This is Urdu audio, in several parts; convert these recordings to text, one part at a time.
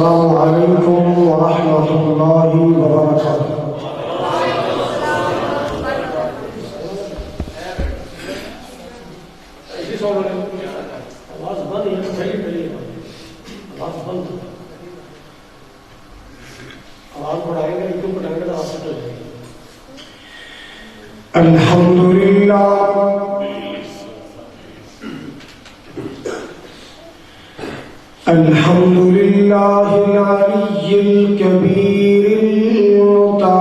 السلام علیکم ورحمۃ اللہ وبرکاتہ۔ الحمد للہ الحمد للہ العلی الکبیر المتعال،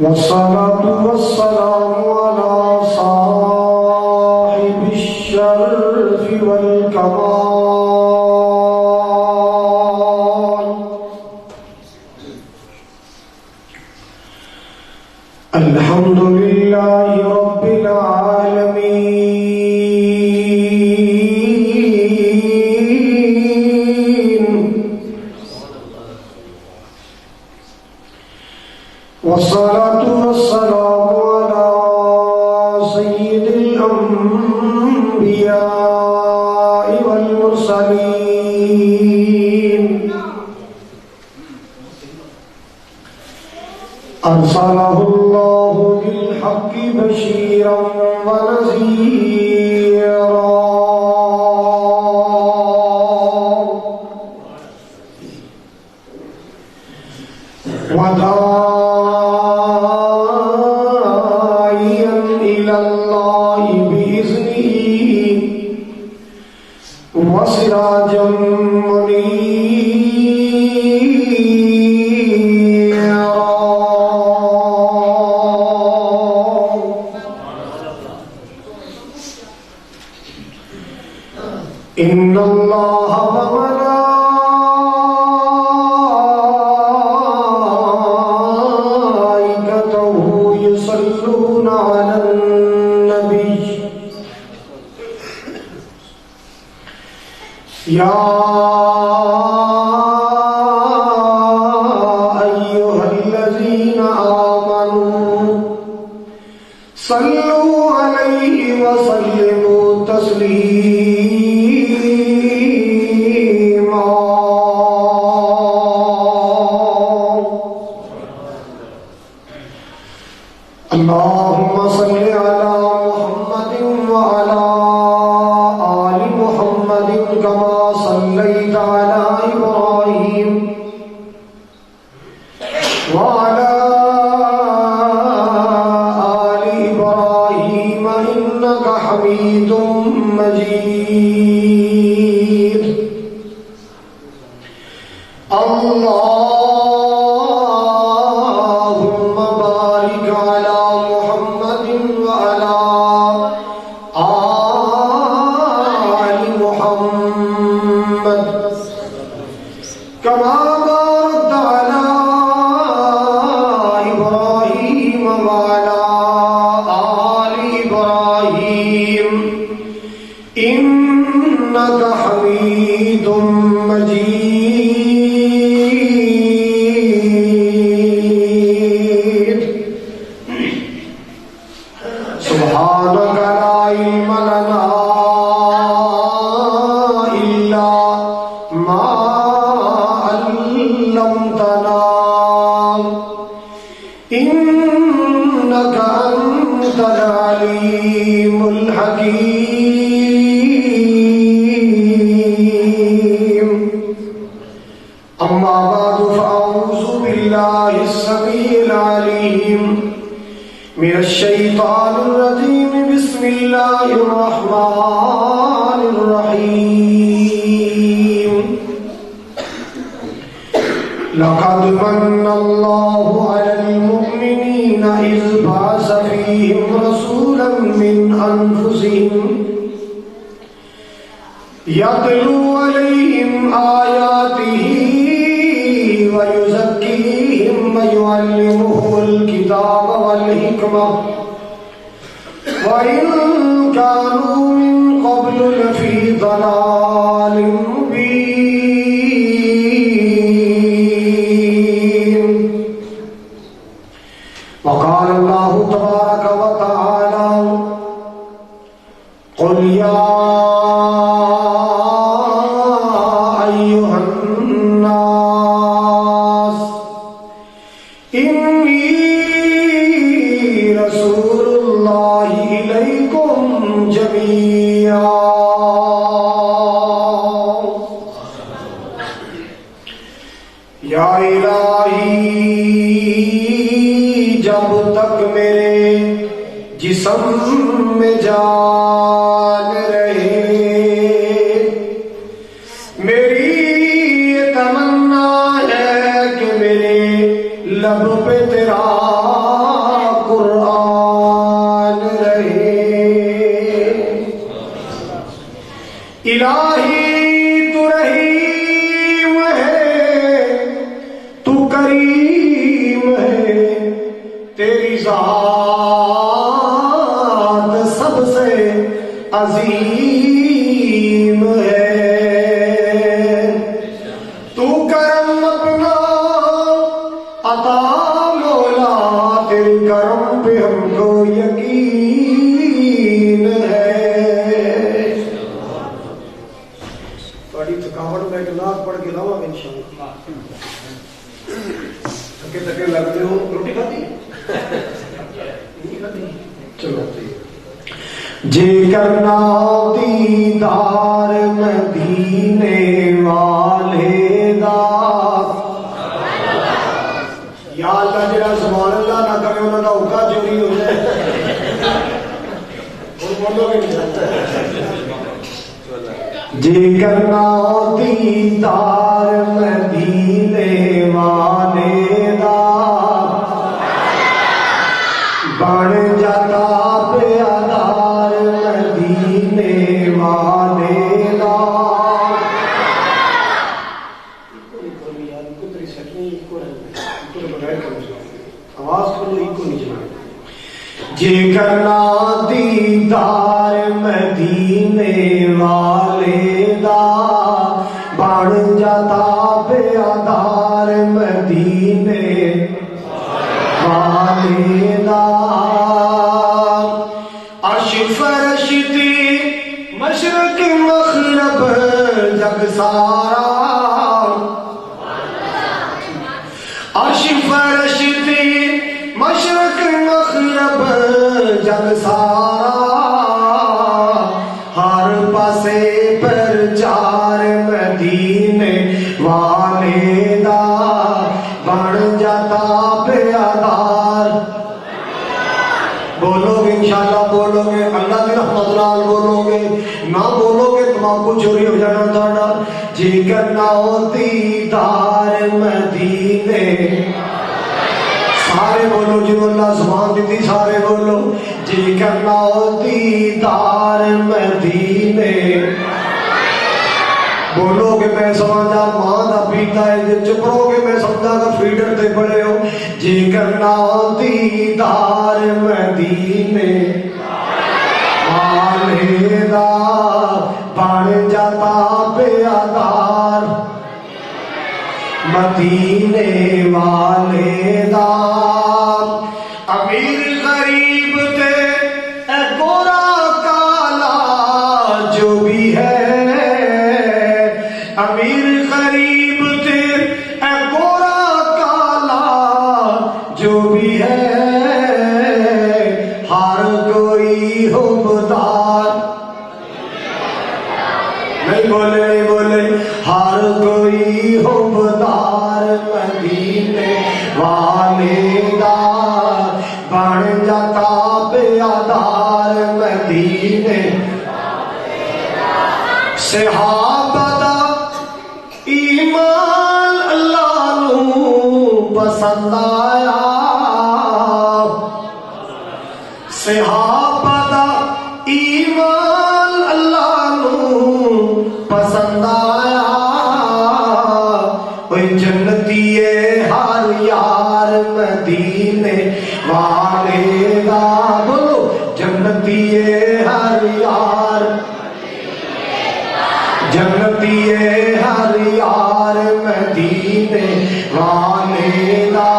والصلاة والسلام على صاحب الشرف والكمال، الحمد لله رب العالمين، والصلاة والسلام على سيد الأنبياء والمرسلين، أرسله الله بالحق بشيرا ونذيرا، وداعيا إلى الله بإذنه، وسراجا إن الله وملائكته يصلون على النبي، يا أيها الذين آمنوا صلوا عليه وسلموا تسليما، اللهم صل على محمد وعلى آل محمد كما صليت على إبراهيم وعلى آل إبراهيم إنك حميد مجيد، اللهم بارك على محمد وعلى آل محمد كما باركت على إبراهيم وعلى آل إبراهيم إنك حميد مجيد، سبحانك لا علم لنا إلا ما علمتنا إنك أنت العليم الحكيم، أما بعد فأعوذ بالله السميع العليم من الشيطان الرجيم، بسم الله الرحمن الرحيم، لقد من الله على المؤمنين إذ بعث فيهم رسولا من أنفسهم يتلو عليهم آياته ويزكيهم ويعلمهم الكتاب والحكمة وإن كانوا من قبل لفي ضلال مبين، وقال الله تبارك وتعالى رسول اللہ الیکم جمیعا۔ یا الہی جب تک میرے جسم میں جان رہے، میری یہ تمنا ہے کہ میرے لب پہ تیرا قرآن رہے۔ الہی تو رحیم ہے، تو کریم ہے، تیری ذات سب سے عظیم ہے۔ تو کرم اپنا عطا مولا، تیرے کرم پہ ہم کو یقین ہے۔ تھوڑی تھکاوٹ میں نعت پڑھ کے لاؤں گا انشاءاللہ۔ تھکے تھکے لگتے ہو، روٹی کھاتی چلو جے کرنا دیدار مدینے والے دا، یا اللہ جڑا سبحان اللہ نہ کرے انہاں دا حقا چوری ہو جائے۔ اور بولو گے جے کرنا دیدار مدینے والے دا، بن جاتا پیادار مدینے والے دا۔ آواز کرو ایک نہیں چلا۔ جے کرنا دیدار مدینے والے دا، بن جاتا پیادار مدینے والے دا۔ عرش فرش دی مشرق مغرب جگ سارا، عرش فرش دی مشرق مغرب جگ سارا، ہر پاسے پرچار مدینے والے دا، بن جاتا پیادار۔ بولو گے انشاءاللہ، بولو گے اللہ کی رحمت نال، بولو گے نہ بولو گے تماکو چوری ہو جانا تھوڑا۔ جے کرنا دیدار مدینے، سارے بولو جو اللہ زبان دیتی، سارے بولو جے کرنا دیدار مدینے۔ بولو گے میں سمجھا ماں دا پیتا ہے، جے چپ رہو گے میں سمجھا گا فیڈر تے پڑے ہو۔ جے کرنا دیدار مدینے والے دا، بن جاتا پیادار مدینے والے دا۔ امیر غریب تے اے گورا کالا جو بھی ہے، امیر غریب تے اے گورا کالا جو بھی ہے، ہر کوئی حبدار، نہیں بولے نہیں بولے، ہر کوئی حبدار مدینے والے دا، بن جاتا پیادار مدینے۔ صحابہ دا ایمان اللہ نو پسند آیا، صحابہ دا ایمان اللہ نو پسند آیا۔ اوہ جنتی ہر یار مدینے والے دا، بولو جنتی ہر یار، جنتی ہر یار مدینے والے دا،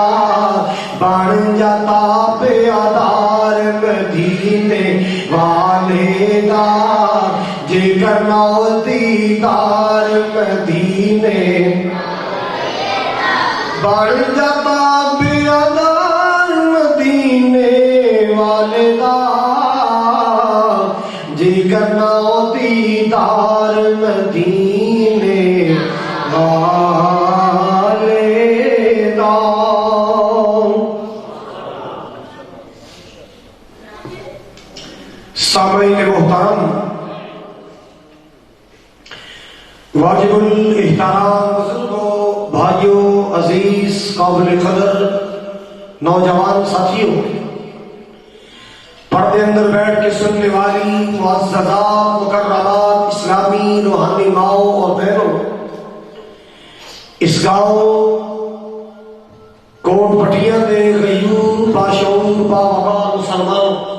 بن جاتا پیادار مدینے والے دا۔ جے کرنا دیدار مدینے، بن جاتا پیادار مدینے والے سامعین محترم، واجب الاحترام بزرگوں، بھائیوں، عزیز قابل قدر نوجوان ساتھیوں، پردے اندر بیٹھ کے سننے والی معززات مکرمات اسلامی روحانی ماؤں اور بہنوں، اس گاؤں کوٹ پٹیاں دے غیور باشعور باوقار مسلمانوں،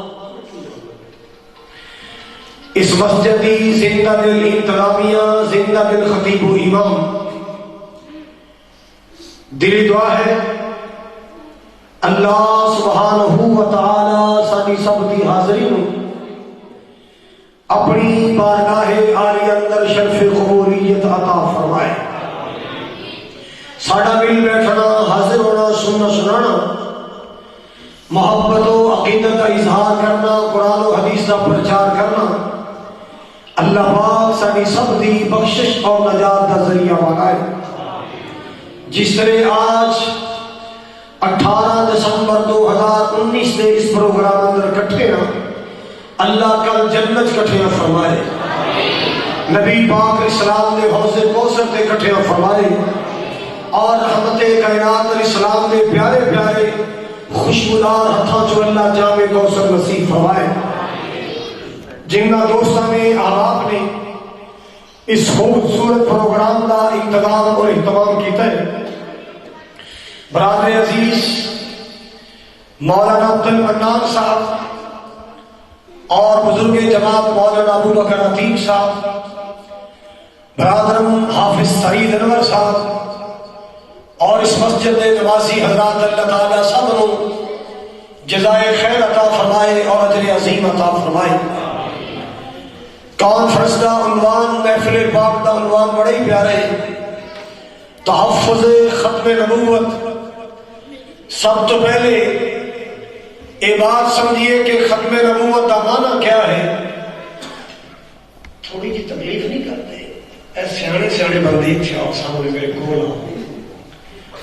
اس مسجدی زندہ دل انتظامیہ، زندہ دل خطیب و امام، دلی دعا ہے اللہ سبحانہ و تعالی ساری سب دی حاضری نو اپنی بارگاہ عالی اندر شرف قبولیت عطا فرمائے۔ ساڈا مل بیٹھنا، حاضر ہونا، سننا سنانا، محبت و عقیدت کا اظہار کرنا، قرآن و حدیث کا پرچار کرنا، اللہ پاک ساری سب دی بخشش اور نجات کا ذریعہ بنائے۔ جس طرح آج 18 دسمبر 2019 دے اس پروگرام اندر کٹھے نا، اللہ کل جنت کٹھے فرمائے، نبی پاک اسلام دے حوض کوثر تے کٹھے فرمائے، اور رحمت کائنات علیہ السلام دے پیارے پیارے خوشبودار ہتھاں چو اللہ جام کوثر نصیب فرمائے۔ جنہ دوستاں نے آپ نے اس خوبصورت پروگرام کا انتظام اور اہتمام کیتا ہے، برادر عزیز مولانا عبد المنان صاحب اور بزرگ جماعت مولانا ابو بکر عتیق صاحب، برادرم حافظ سعید انور صاحب اور اس مسجد نمازی حضرات، اللہ تعالیٰ سب کو جزائے خیر عطا فرمائے اور اجر عظیم عطا فرمائے۔ کانفرنس کا عنوان، محفل پاک کا عنوان بڑا ہی پیارا ہے، تحفظ ختم نبوت۔ سب تو پہلے یہ بات سمجھیے کہ ختم نبوت کا معنی کیا ہے۔ تھوڑی جی تکلیف نہیں کرتے، اے سیانے سیانے بندے تھے آپ سامنے میرے کو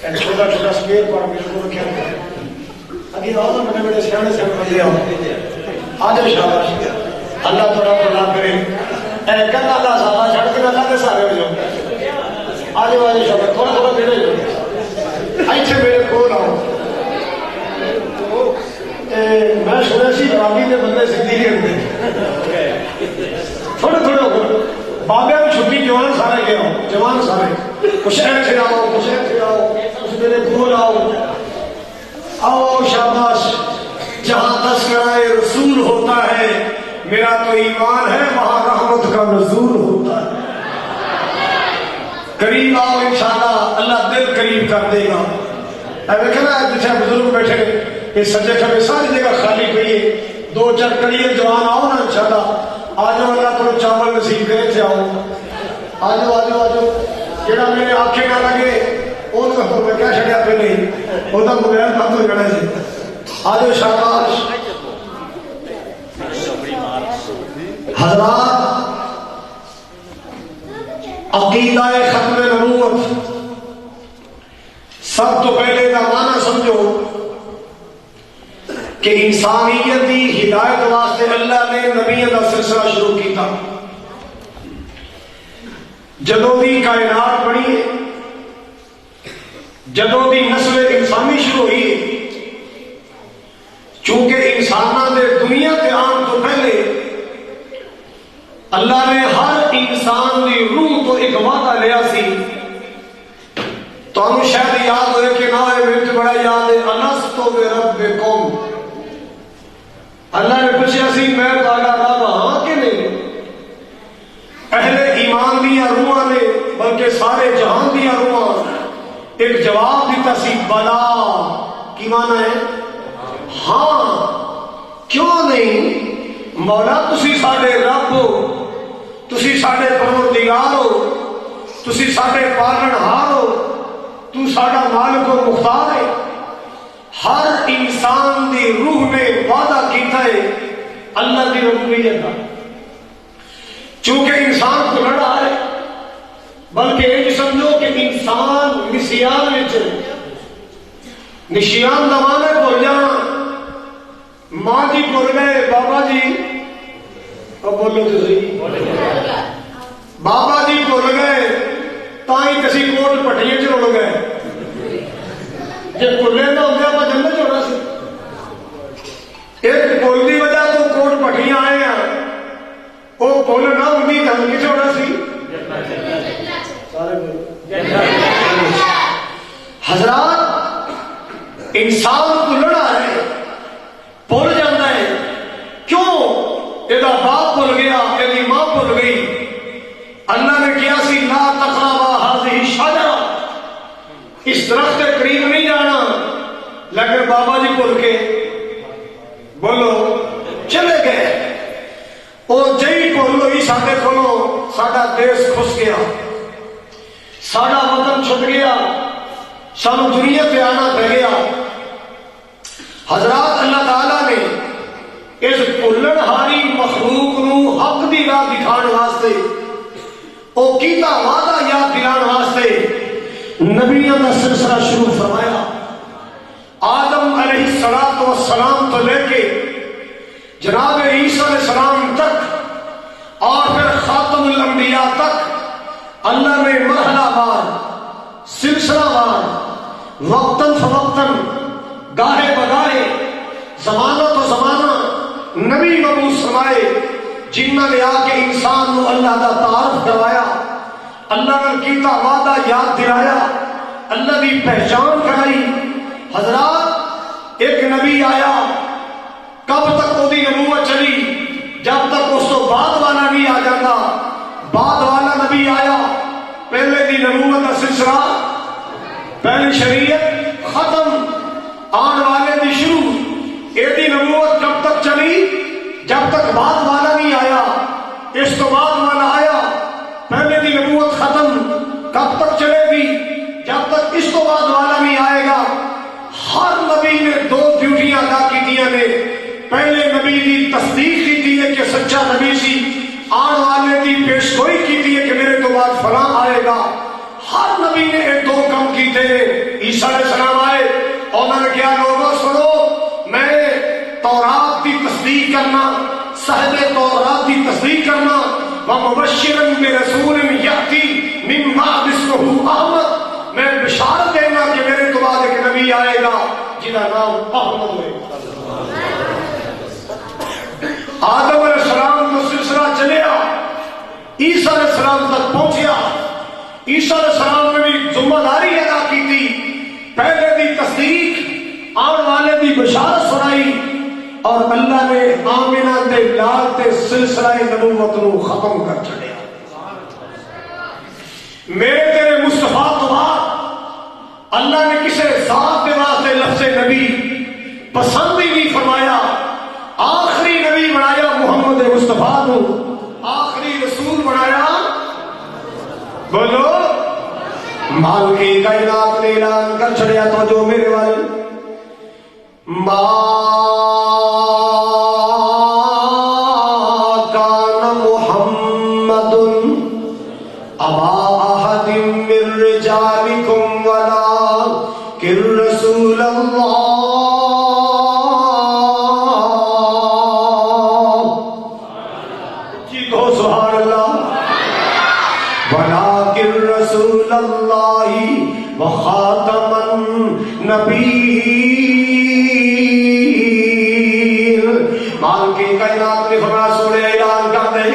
چھوٹا چھوٹا سپیر پڑھ میرے کو کیا ابھی آؤ نا، بڑے بڑے سیانے سیانے بندے آؤ، آ جاؤ، شاباش، اللہ تعالیٰ بلا کرے، اے کہنا اللہ صاحب چھڑ کے اللہ کے سارے ہو جاؤ، آ جاؤ، آ جاؤ، شاباش، تھوڑا تھوڑا بیٹھے جاؤ، ایسے میرے کو آؤ۔ میں سنا سی برابری کے بندے سدھی نہیں ہوتے، تھوڑے تھوڑے ہو بابے میں چھٹی جوان سارے گئے ہو، جوان سارے کچھ ایسے آؤ، کچھ ایسے آؤ، کچھ میرے کو آؤ، آؤ شاباش۔ جہاں تذکرہ رسول ہوتا ہے میرا تو ایمان ہے وہاں رحمت کا نزول ہوتا ہے۔ قریب آؤ انشاءاللہ، اللہ دل قریب کر دے گا۔ دیکھنا جیسے بزرگ بیٹھے یہ سجے کھبے ساری جگہ خالی پئی ہے، دو چار کڑیے جوان آؤ نا انشاءاللہ، آ جاؤ، اللہ کو چاول نصیب کرے تھے، آؤ آ جاؤ، آ جاؤ، آ جاؤ۔ جہاں میرے آنکھیں نہ لگے وہ میں کیا چڑیا پہ نہیں، وہ تو موبائل بند ہو جانا ہے۔ آ جاؤ شاباش۔ حضرات، عقیدہ ختم نبوت، سب تو پہلے کا معنی سمجھو کہ انسانیت کی ہدایت واسطے اللہ نے نبیوں کا سلسلہ شروع کیا۔ جدوں دی کائنات بنی ہے، جدوں دی نسل انسانی شروع ہوئی، چونکہ انسانوں نے دنیا کے آن تو پہلے اللہ نے ہر انسان کی روح تو ایک وعدہ لیا سی۔ تو ہم شاید یاد ہوئے کہ نہ ہے، میرے بڑا یاد ہے، الستو بربکم، اللہ نے پوچھا سی میں تہاڈا رب ہاں کہ نہیں؟ اہل ایمان دیا روحاں نے، بلکہ سارے جہان دیا روحاں ایک جواب دیتا سی، بلا۔ کی معنی ہے؟ ہاں۔ کیوں نہیں؟ مولا تسی ساڈے رب ہو، تسی ساڈے پروردگار ہو، تسی ساڈے پالنہار ہو، تو ساڈا مالک و مختار ہے۔ ہر انسان دی روح نے وعدہ کیتا ہے اللہ دی ربوبیت کا، چونکہ انسان تو لڑا ہے، بلکہ یہ سمجھو کہ انسان نسیان نشیان دمانے بھول جانا، ماں جی بھول گئے، بابا جی اور بولو تو صحیح، بابا جی بھول گئے تھی کسی کوٹ پٹیے چ رڑ گئے، جی بھولے تو ہوتے آپ جنت چوڑا سی، ایک بول کی وجہ تو کوٹ پٹیاں آئے ہیں، وہ بول نہ ہوتی تو ہم کچھ ہونا سی حضرات۔ انسان بھولن آ رہے بھول جاتا ہے، کیوں؟ یہ باپ بھول گیا، یہ ماں بھول گئی۔ اللہ نے کیا سی لا تقربا هذه الشجرہ، اس درخت کے قریب نہیں جانا، لیکن بابا جی بھول کے بولو چلے گئے۔ وہ جی بولو ہی سارے کو ساڈا دیش خس گیا، ساڈا وطن چھٹ گیا، سانو دنیا پہ آنا پہ گیا۔ حضرات اللہ تعالیٰ نے اس بھولن ہاری مخلوق نو حق دی راہ دکھان واسطے، او کیتا وعدہ یاد دلان واسطے نبیوں کا سلسلہ شروع فرمایا۔ آدم علیہ السلام تو لے کے جناب عیسیٰ علیہ السلام تک اور پھر خاتم الانبیاء تک اللہ نے مرحلہ وار، سلسلہ وار، وقتاً فوقتاً، گاہے بگاہے، زمانہ تو زمانہ نبی مبعوث فرمائے، جنہاں نے آ کے انسان نو اللہ دا تعارف کروایا، اللہ نے کیتا وعدہ یاد دلایا، اللہ کی پہچان کرائی۔ حضرات ایک نبی آیا، کب تک وہ نبوت چلی؟ جب تک اس تو بعد والا نہیں آ جاتا۔ بعد والا نبی آیا، پہلے دی نبوت کا سلسلہ، پہلی شریعت ختم، آن والے دی شروع۔ یہ نبوت کب تک چلی؟ جب تک بعد والا نہیں آیا۔ اس تو بعد والا آیا، پہلے دی نبوت ختم، کب تک چلے گی؟ جب تک اس تو بعد والا نہیں آئے گا۔ ہر نبی نے دو ڈیوٹیاں ادا کی نے، پہلے نبی کی تصدیق کی ہے کہ سچا نبی سی، آن والے کی پیش گوئی کی ہے کہ میرے تو بعد فلاں آئے گا۔ ہر نبی نے یہ دو کام کیتے۔ عیسیٰ علیہ السلام آئے، انہوں نے کیا لوگوں سنو، میں تورات کی تصدیق کرنا، صاحب تورات کی تصدیق کرنا، ومبشرا برسول یأتی من بعد اسمہ احمد، میں بشارت دینا کہ میرے تو بعد ایک نبی آئے گا جنہا نام احمد ہے۔ آدم علیہ السلام کو سلسلہ چلیا، عیسیٰ علیہ السلام تک پہنچیا۔ عیسیٰ علیہ السلام نے بھی ذمہ داری ادا کی تھی، پہلے دی تصدیق، آن والے دی بشارت سنائی، اور اللہ نے آمنہ تے لال تے سلسلہ نبوت نو ختم کر چھڑیا۔ میرے تیرے مصطفیٰ تو بعد اللہ نے کسے ذات کے واسطے لفظ نبی پسند ہی نہیں فرمایا، آخری نبی بنایا محمد مصطفیٰ کو، آخری رسول بنایا۔ بولو مال کی کائنات نے اعلان کر چھڑیا تو جو میرے والے ما کان محمد ابا احد من رجالکم ولکن رسول اللہ، جی کہو سبحان اللہ، ولکن رسول اللہ وخاتم النبیین۔ مال کی کائنات نے فرمایا سونے اعلان کر دے،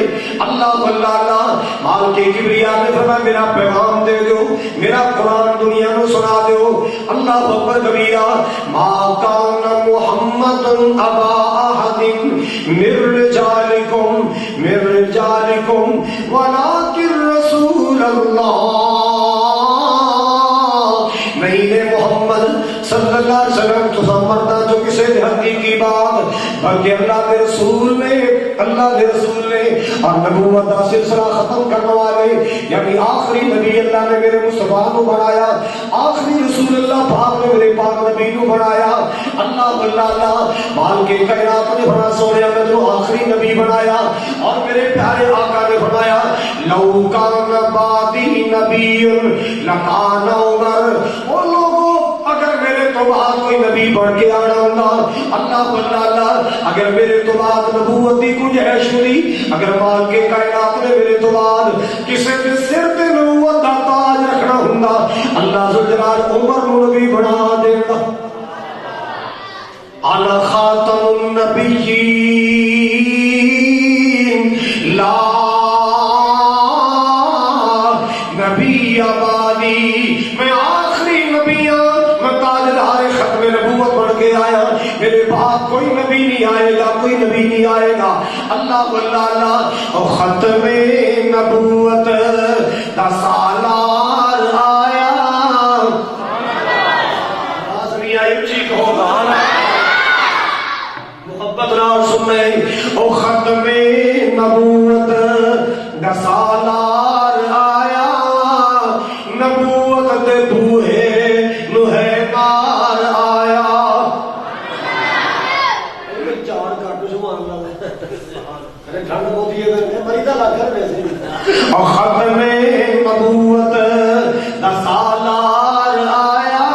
اللہ اللہ مال کی کبریاء نے فرمایا میرا پیغام دے دو، میرا قرآن دنیا کو سنا دو۔ اللہ اکبر کبیرہ، ما کان محمد ابا احد من رجالکم ولکن رسول اللہ، نہیں ہے محمد صلی اللہ علیہ وسلم تو مردہ جو کسی حقیقی بات، بلکہ اللہ کے رسول نے، اللہ کے رسول نے، اور نبوت کا سلسلہ ختم کرنے والے یعنی آخری نبی اللہ نے میرے مصطفیٰ کو بنایا، آخری رسول اللہ پاک نے میرے پاک نبی کو بنایا۔ اللہ مال کے کائنات نے بنا سونے میں جو آخری نبی بنایا، اور میرے پیارے آقا نے فرمایا لو کان بعدی نبی لکان عمر، وہ لوگوں اگر میرے تو بعد کوئی نبی بن کے آنا ہوگا اللہ اللہ اگر میرے تو بعد نبوت کی گنجائش ہوئی اگر مال کے کائنات نے میرے تو بعد کسی کے سر تے نبوت کا تاج رکھنا ہوگا اللہ ذوالجلال عمر نو نبی بنا دے گا انا خاتم النبیین لا نبی بعدی میں آخری نبی ہوں میں تاجدار ختم نبوت بن کے آیا میرے بعد کوئی نبی نہیں آئے گا کوئی نبی نہیں آئے گا اللہ اللہ اور ختم نبوت دا سالار آیا آسمی آئی چیک ہوگا محبت نال سننے او ختم نبوت دا سالار آیا نبوت دے بوہے لوہے مار آیا چار کٹ سبحان اللہ ارے ٹھنڈ ہوتی ہے مریضا لگ کر ویسے او ختم نبوت دا سالار آیا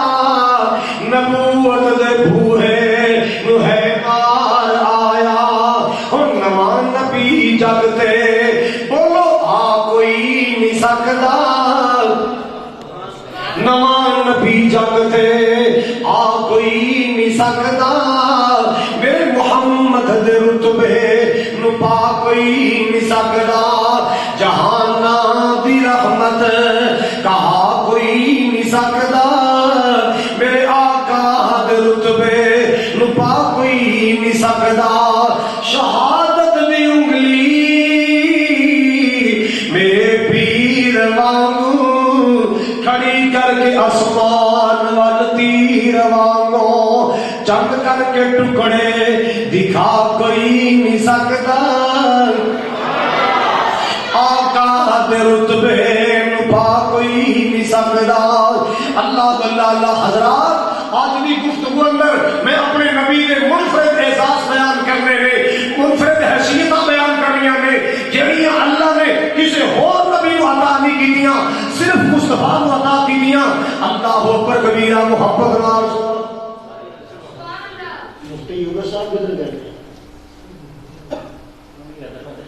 نبوت دے بوہے لوہے مار آیا ہن نواں نبی جگتے بولو آ کوئی نہیں سکدا نواں نبی جگتے آ کوئی نہیں سکدا میرے محمد دے رتبے نو پا کوئی نہیں سکدا جہاناں دی رحمت کہا کوئی نہیں سکدا میرے آقا دے رتبے نو پا کوئی نہیں سکدا شہادت دی انگلی میرے پیر وانگو کھڑی کر کے آسمان وال تیر وانگو چند کر کے ٹکڑے دکھا کوئی نہیں سکتا آقا دے رتبے نو پا کوئی نہیں سکتا اللہ اللہ حضرات آج بھی گفتگو اندر میں اپنے نبی کے منفرد احساس بیان کرنے میں منفرد حیثیتاں بیان کرنیاں میں جہڑیاں اللہ نے کسی اور نبی کو عطا نہیں کیتیاں صرف مصطفیٰ کو عطا کیتیاں اللہ اکبر کبیرہ محبت نال مفتی یونس صاحب کدھر گئے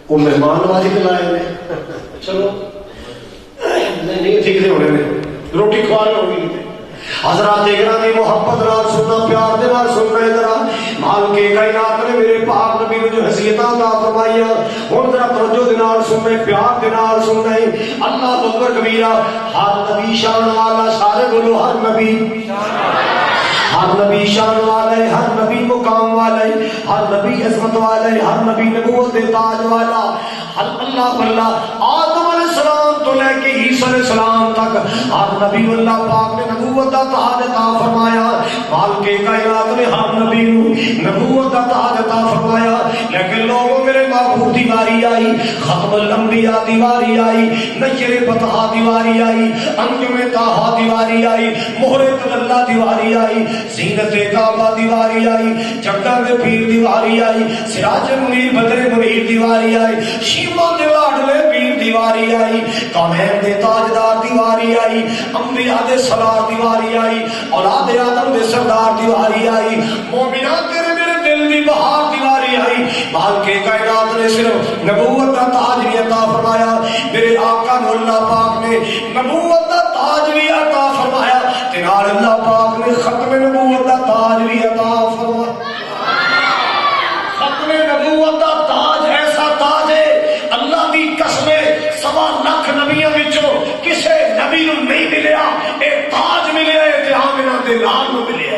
وہ مہمان نوازی کے لائے نے چلو نہیں ٹھیک نہیں ہونے روٹی کھوا رہے ہوگی حضرات اکرام محبت نال سننا پیار دے نال سننا ذرا مال کے کائنات نے میرے پاک نبی نے جو حیثیتاں عطا فرمائیاں ہن ذرا توجہ دے نال سننے پیار دے نال سننے اللہ اکبر کبیرہ ہر نبی شان والا سارے بولو ہر نبی ہر نبی شان والے ہر نبی مقام والے ہر نبی عظمت والے ہر نبی نبوت دے تاج والا اللہ اللہ آدم علیہ السلام تو لے کے عیسیٰ علیہ السلام تک ہر نبی اللہ پاک نے نبوت دا تاج عطا فرمایا مال کے کائنات نے ہر نبی نبوت دا تاج عطا فرمایا لیکن لوگوں میرے محبوب دی واری آئی ختم الانبیاء دی واری آئی نشر فتح دی واری آئی انجم طہ دی واری آئی مہر اللہ دی واری آئی زینت کعبہ دی واری آئی جگہ دے پیر دی واری آئی سراج منیر بدر منیر دی واری آئی شیما دے لاڈلے پیر دی واری آئی کونین دے تاجدار دی واری آئی انبیاء دے سالار دی واری آئی اولاد آدم دے سردار دی واری آئی مومنات تیرے میرے دل دی بہار دی واری آئی مال کے کائنات نے صرف نبوت کا تاج بھی عطا فرمایا میرے آقا نے اللہ پاک نے نبوت کا تاج بھی عطا فرمایا تنال اللہ پاک نے ختم نبوت کا تاج بھی عطا فرمایا ختم نبوت کا تاج ایسا تاج ہے اللہ دی قسم سوا لاکھ نبیوں وچوں کسے نبی نو نہیں ملیا اے تاج ملیا ہے جہاں میرا دلال نو ملیا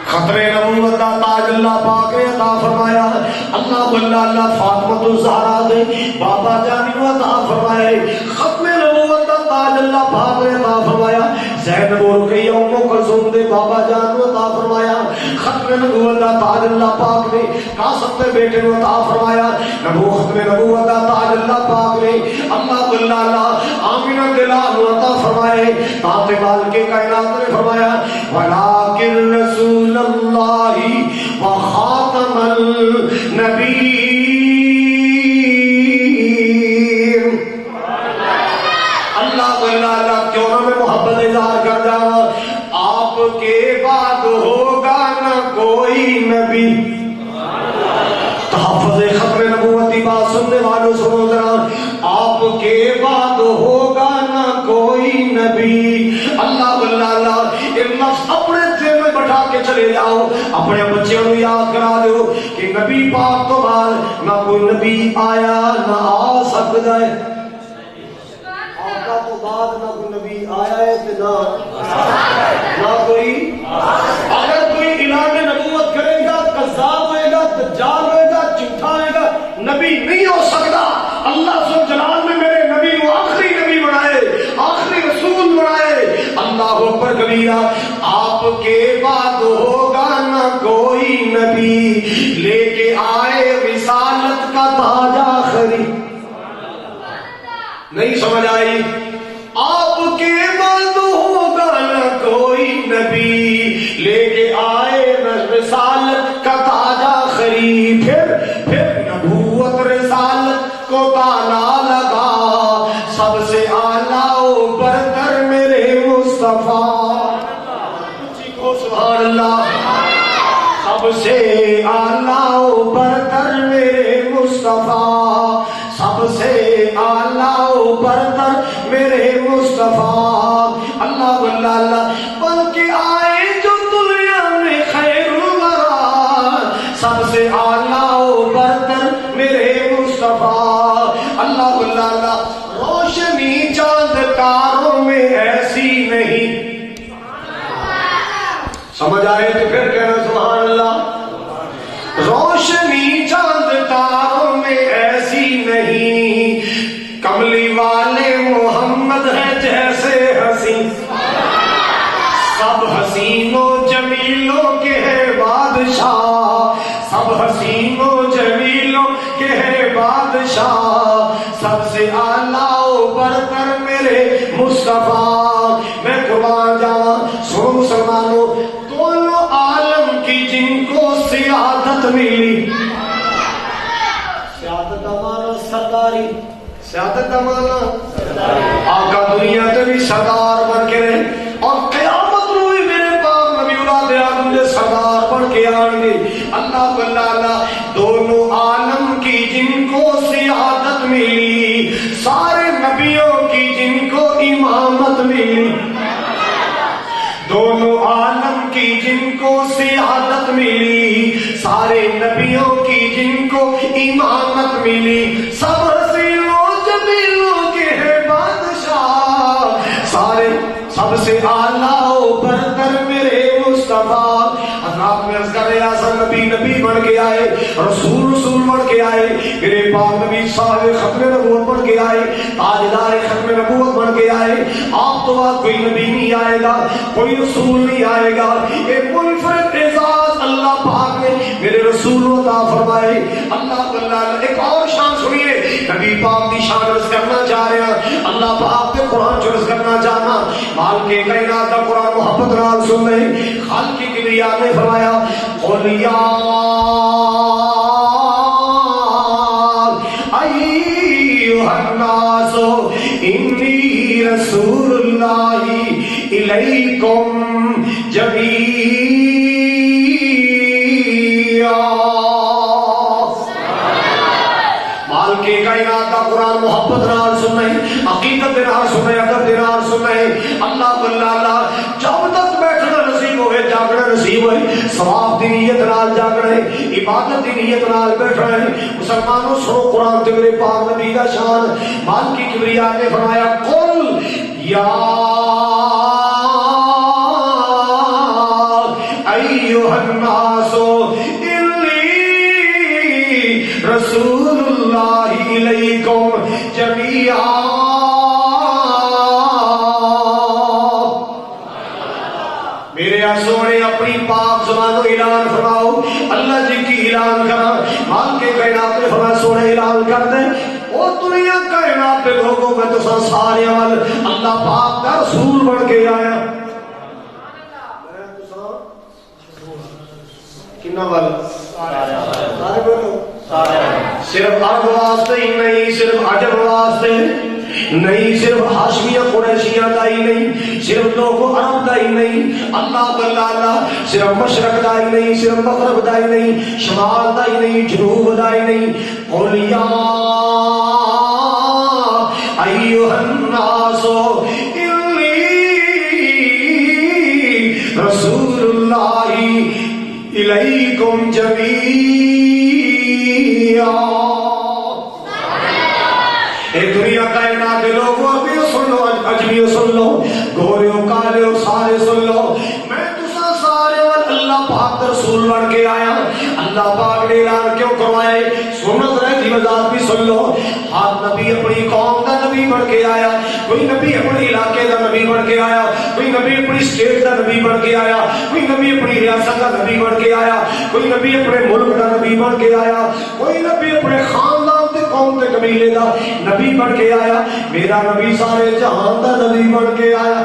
ختم نبوت کا تاج اللہ پاک نے عطا فرمایا اللہ فاطمہ الزہرا دے بابا جان نو عطا فرمایا ختم نبوت کا تاج اللہ پاک نے عطا فرمایا زینب رقیہ ام کلثوم دے بابا جان نو عطا فرمایا ختم نبوت کا تاج اللہ پاک نے قاسم دے بیٹے نو عطا فرمایا ختم نبوت کا تاج اللہ پاک نے اللہ آمینہ دلال نو عطا فرمایا تاج مال کے کائنات نے فرمایا ولکن رسول اللہ وخاتم النبی اللہ کیوں نہ میں محبت اظہار کر جاؤں آپ کے سننے والوں سنو ذرا، آپ کے بعد ہوگا نہ کوئی نبی۔ اللہ اللہ ایک لفظ اپنے دل میں بٹھا کے چلے جاؤ، اپنے بچوں کو یاد کرا دو کہ نبی پاک تو بعد نہ کوئی نبی آیا نہ آ سکتا ہے۔ آقا تو بعد نہ کوئی نبی آیا ہے نہ کوئی، اگر کوئی اعلان نبوت کرے گا کذاب ہوئے گا، دجال ہوئے گا، جھوٹا ہوئے گا، نبی نہیں ہو سکتا۔ اللہ ذوالجلال نے میرے نبی کو آخری نبی بنائے، آخری رسول بنائے۔ اللہ اکبر کبیرہ۔ آپ کے بعد ہوگا نہ کوئی نبی، لے کے آئے رسالت کا تاج آخری۔ نہیں سمجھ آئی؟ آپ کے بعد ہوگا نہ کوئی نبی، لے کے آئے رسالت کا تاج آخری۔ پھر نبوت رسالت کو تالا لگا، سب سے اعلیٰ و برتر میرے مصطفیٰ۔ سبحان اللہ۔ سب سے اعلیٰ و برتر میرے مصطفیٰ، سب سے اعلیٰ و برتر میرے مصطفیٰ۔ اللہ اللہ بن کے آئے جو دنیا میں خیر الورا، سب سے اعلیٰ و برتر میرے مصطفیٰ۔ اللہ اللہ روشنی چاند تاروں میں ایسی نہیں۔ سمجھ آئے تو پھر کہنا سبحان اللہ۔ روشنی چاند تاروں میں ایسی نہیں، کملی والے محمد ہے جیسے حسین، سب حسینوں جمیلوں کے ہے بادشاہ، سب حسینوں جمیلوں کے ہے بادشاہ، سب سے اعلیٰ و برتر میرے مصطفیٰ۔ میں قربان جاواں، سنو مسلمانوں، دونوں عالم کی جن کو سیادت ملی، سیادت امانہ سرداری، سیادت امانہ آقا دنیا تے بھی سردار بن کے رہے، اور قیامت روئی میرے پاک نبی اولاد آدم دے سردار بن کے آن گے۔ اللہ اللہ دونوں عالم کی جن کو سیادت ملی، سارے نبیوں کی جن کو امامت ملی، دونوں عالم کی جن کو سیادت ملی، سارے نبیوں کی جن کو امامت ملی، سب حسینوں جمیلوں کے ہے بادشاہ، سارے سب سے اعلیٰ و برتر میرے مصطفیٰ۔ حضرات میں عرض کر رہے ہیں، نبی بن کے آئے، رسول بن کے آئے، میرے پاک نبی صاحب ختم نبوت بن کے آئے، تاجدار ختم نبوت بن کے آئے۔ آپ تو بعد کوئی نبی نہیں آئے گا، کوئی رسول نہیں آئے گا۔ ایک منفرد اعزاز اللہ پاک نے میرے رسول عطا فرمائے۔ اللہ ایک اور شان سنیے، نبی پاک کی شان عرض کرنا چاہ رہے ہیں، اللہ پاک کے قرآن عرض کرنا چاہنا، مال کے کائنات کا قرآن محبت نال سن رہے۔ خالق کی کبریاء نے فرمایا، قل یا ایھا الناس انی رسول اللہ الیکم جمیعا۔ مال کے کائنات کا قرآن محبت نال سننا ہے، عقیدت نال سننا ہے، ادب نال سننا ہے۔ اللہ اللہ جب تک بیٹھنا نصیب ہوئے، جاگنا نصیب ہوئے، ثواب دی نیت نال جاگنا ہے، عبادت دی نیت نال بیٹھنا ہے۔ مسلمانوں سنو قرآن تے میرے پاک نبی کا شان۔ مال کی کبریاء نے فرمایا، قل یا ایھا الناس انی رسول اللہ الیکم جمیعا۔ میرے سونے اپنی پاک زبان کو اعلان فرماؤ، اللہ جی کی اعلان کرا۔ مال کے کائنات نے فرمایا، سونے اعلان کر دیں، اور دنیا کائنات پہ لوگوں میں تو سارے عمل اللہ پاک کا رسول بن کے آیا۔ کنا والا سارے بولو، صرف عرب واسطے ہی نہیں، صرف عجم واسطے نہیں صرف ہاشمیہ قریشیاں دا ہی نہیں، صرف لوگوں عرب دا ہی نہیں، اللہ اللہ صرف مشرق دا ہی نہیں، صرف مغرب دا ہی نہیں، شمال دا ہی نہیں، جنوب دا ہی نہیں. قل یا ایھا الناس انی رسول اللہ الیکم جمیعا. اے دنیا کائنات کے لوگوں ابھی سن لو، اجمیو سن لو، گوریو کالیو سارے سن لو، میں تسا سارے اللہ پاک رسول بن کے آیا. اللہ پاک نے اعلان کیوں کروائے؟ سنت رہتی وضاحت بھی سن لو. ہر نبی اپنی قوم کا نبی بن کے آیا، کوئی نبی اپنے علاقے کا نبی بن کے آیا، کوئی نبی اپنی اسٹیٹ کا نبی بن کے آیا، کوئی نبی اپنی ریاست کا نبی بن کے آیا، کوئی نبی اپنے ملک کا نبی بن کے آیا، کوئی نبی اپنے خاندان تے قوم تے قبیلے کا نبی بن کے آیا. میرا نبی سارے جہان کا نبی بن کے آیا.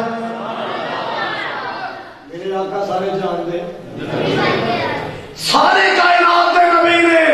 میرے آقا سارے جہان دے سارے کائنات دے نبی نے،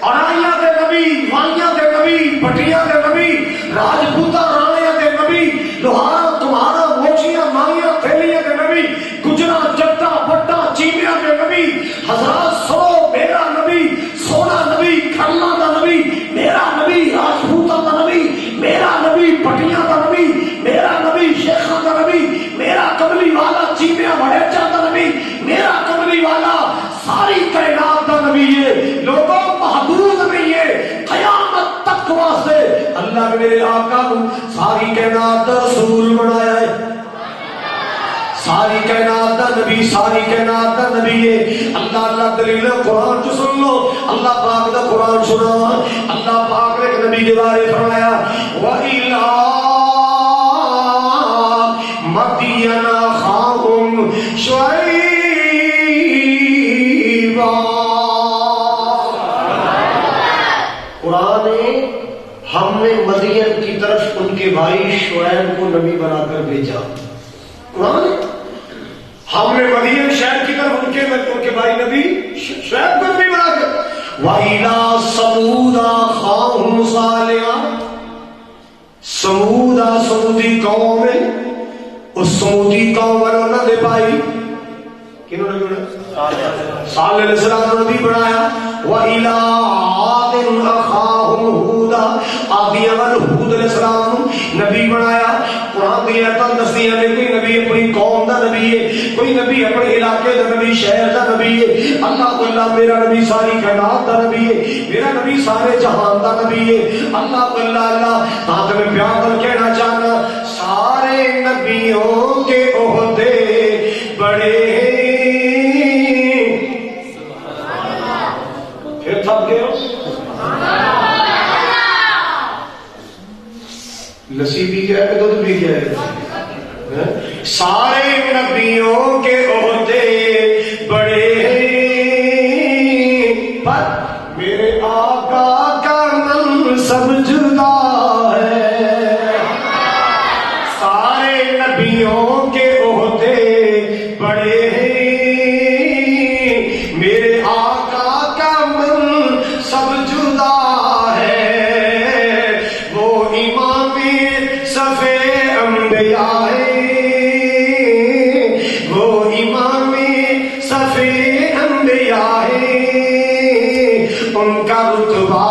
اڑائیاں دے نبی، وائیاں دے نبی، پٹیاں دے نبی، راجپوتاں رانیاں دے نبی، لوہارا تمہارا موچیاں مانیاں تھیلیاں دے نبی، گجرا جٹا بٹا چیمیاں دے نبی. حضرات سو میرا نبی سونا نبی، کھرنا دا نبی میرا نبی، راجپوتاں دا نبی میرا نبی، پٹیاں دا نبی میرا نبی، شیخاں دا نبی میرا، کملی والا چیمیاں بڑیچا دا نبی میرا کملی والا، ساری کائنات دا نبی ہے. لوگوں محدود نہیں ہے، قیامت تک واسطے اللہ نے میرے آقا کو ساری کائنات دا رسول بنایا ہے. ساری کائنات دا نبی، ساری کائنات دا نبی ہے. اللہ دلیل قرآن جو سن لو، اللہ پاک دا قرآن سنا. اللہ پاک نے ایک نبی کے بارے فرمایا وَإِلَىٰ مَدْيَنَ أَخَاهُمْ شُعَيْبًا. قرآن ہم نے مدین کی طرف ان کے بھائی شعیب کو نبی بنا کر بھیجا. قرآن ہم نے مدین شہر کی طرف ان کے بھائی نبی شعیب کو نبی بنا کر. وَإِلَىٰ ثَمُودَ أَخَاهُمْ صَالِحًا. سمودی قوم ہے، اس سمودی قوم والوں نے دے پائی کنہوں نے بنایا؟ صالح علیہ السلام نے نبی بنایا. وَإِلَىٰ عَادٍ أَخَاهُمْ هُودًا. عادیاں والوں ہود علیہ السلام نبی بنایا. قرآن کی آیتاں دسدیاں نے کوئی نبی اپنی قوم دا نبی ہے، کوئی نبی اپنے علاقے دا نبی، شہر دا نبی ہے. اللہ میرا نبی ساری کائنات دا نبی ہے، میرا نبی سارے جہان دا نبی ہے. اللہ ہاں تو میں پیار کر کہنا چاہنا، سارے نبیوں کے عہدے بڑے پھر تھک گئے ہو. لسی پی گیا ہے کہ دودھ پی گیا ہے؟ سارے نبیوں کے عہدے بڑے پر میرے آقا کا منصب جدا ہے. سارے نبیوں کے عہدے بڑے میرے آقا کا منصب جدا ہے. وہ امام صفے انبیاء ہے، وہ امام صفے انبیاء ہے. ان کا رتبہ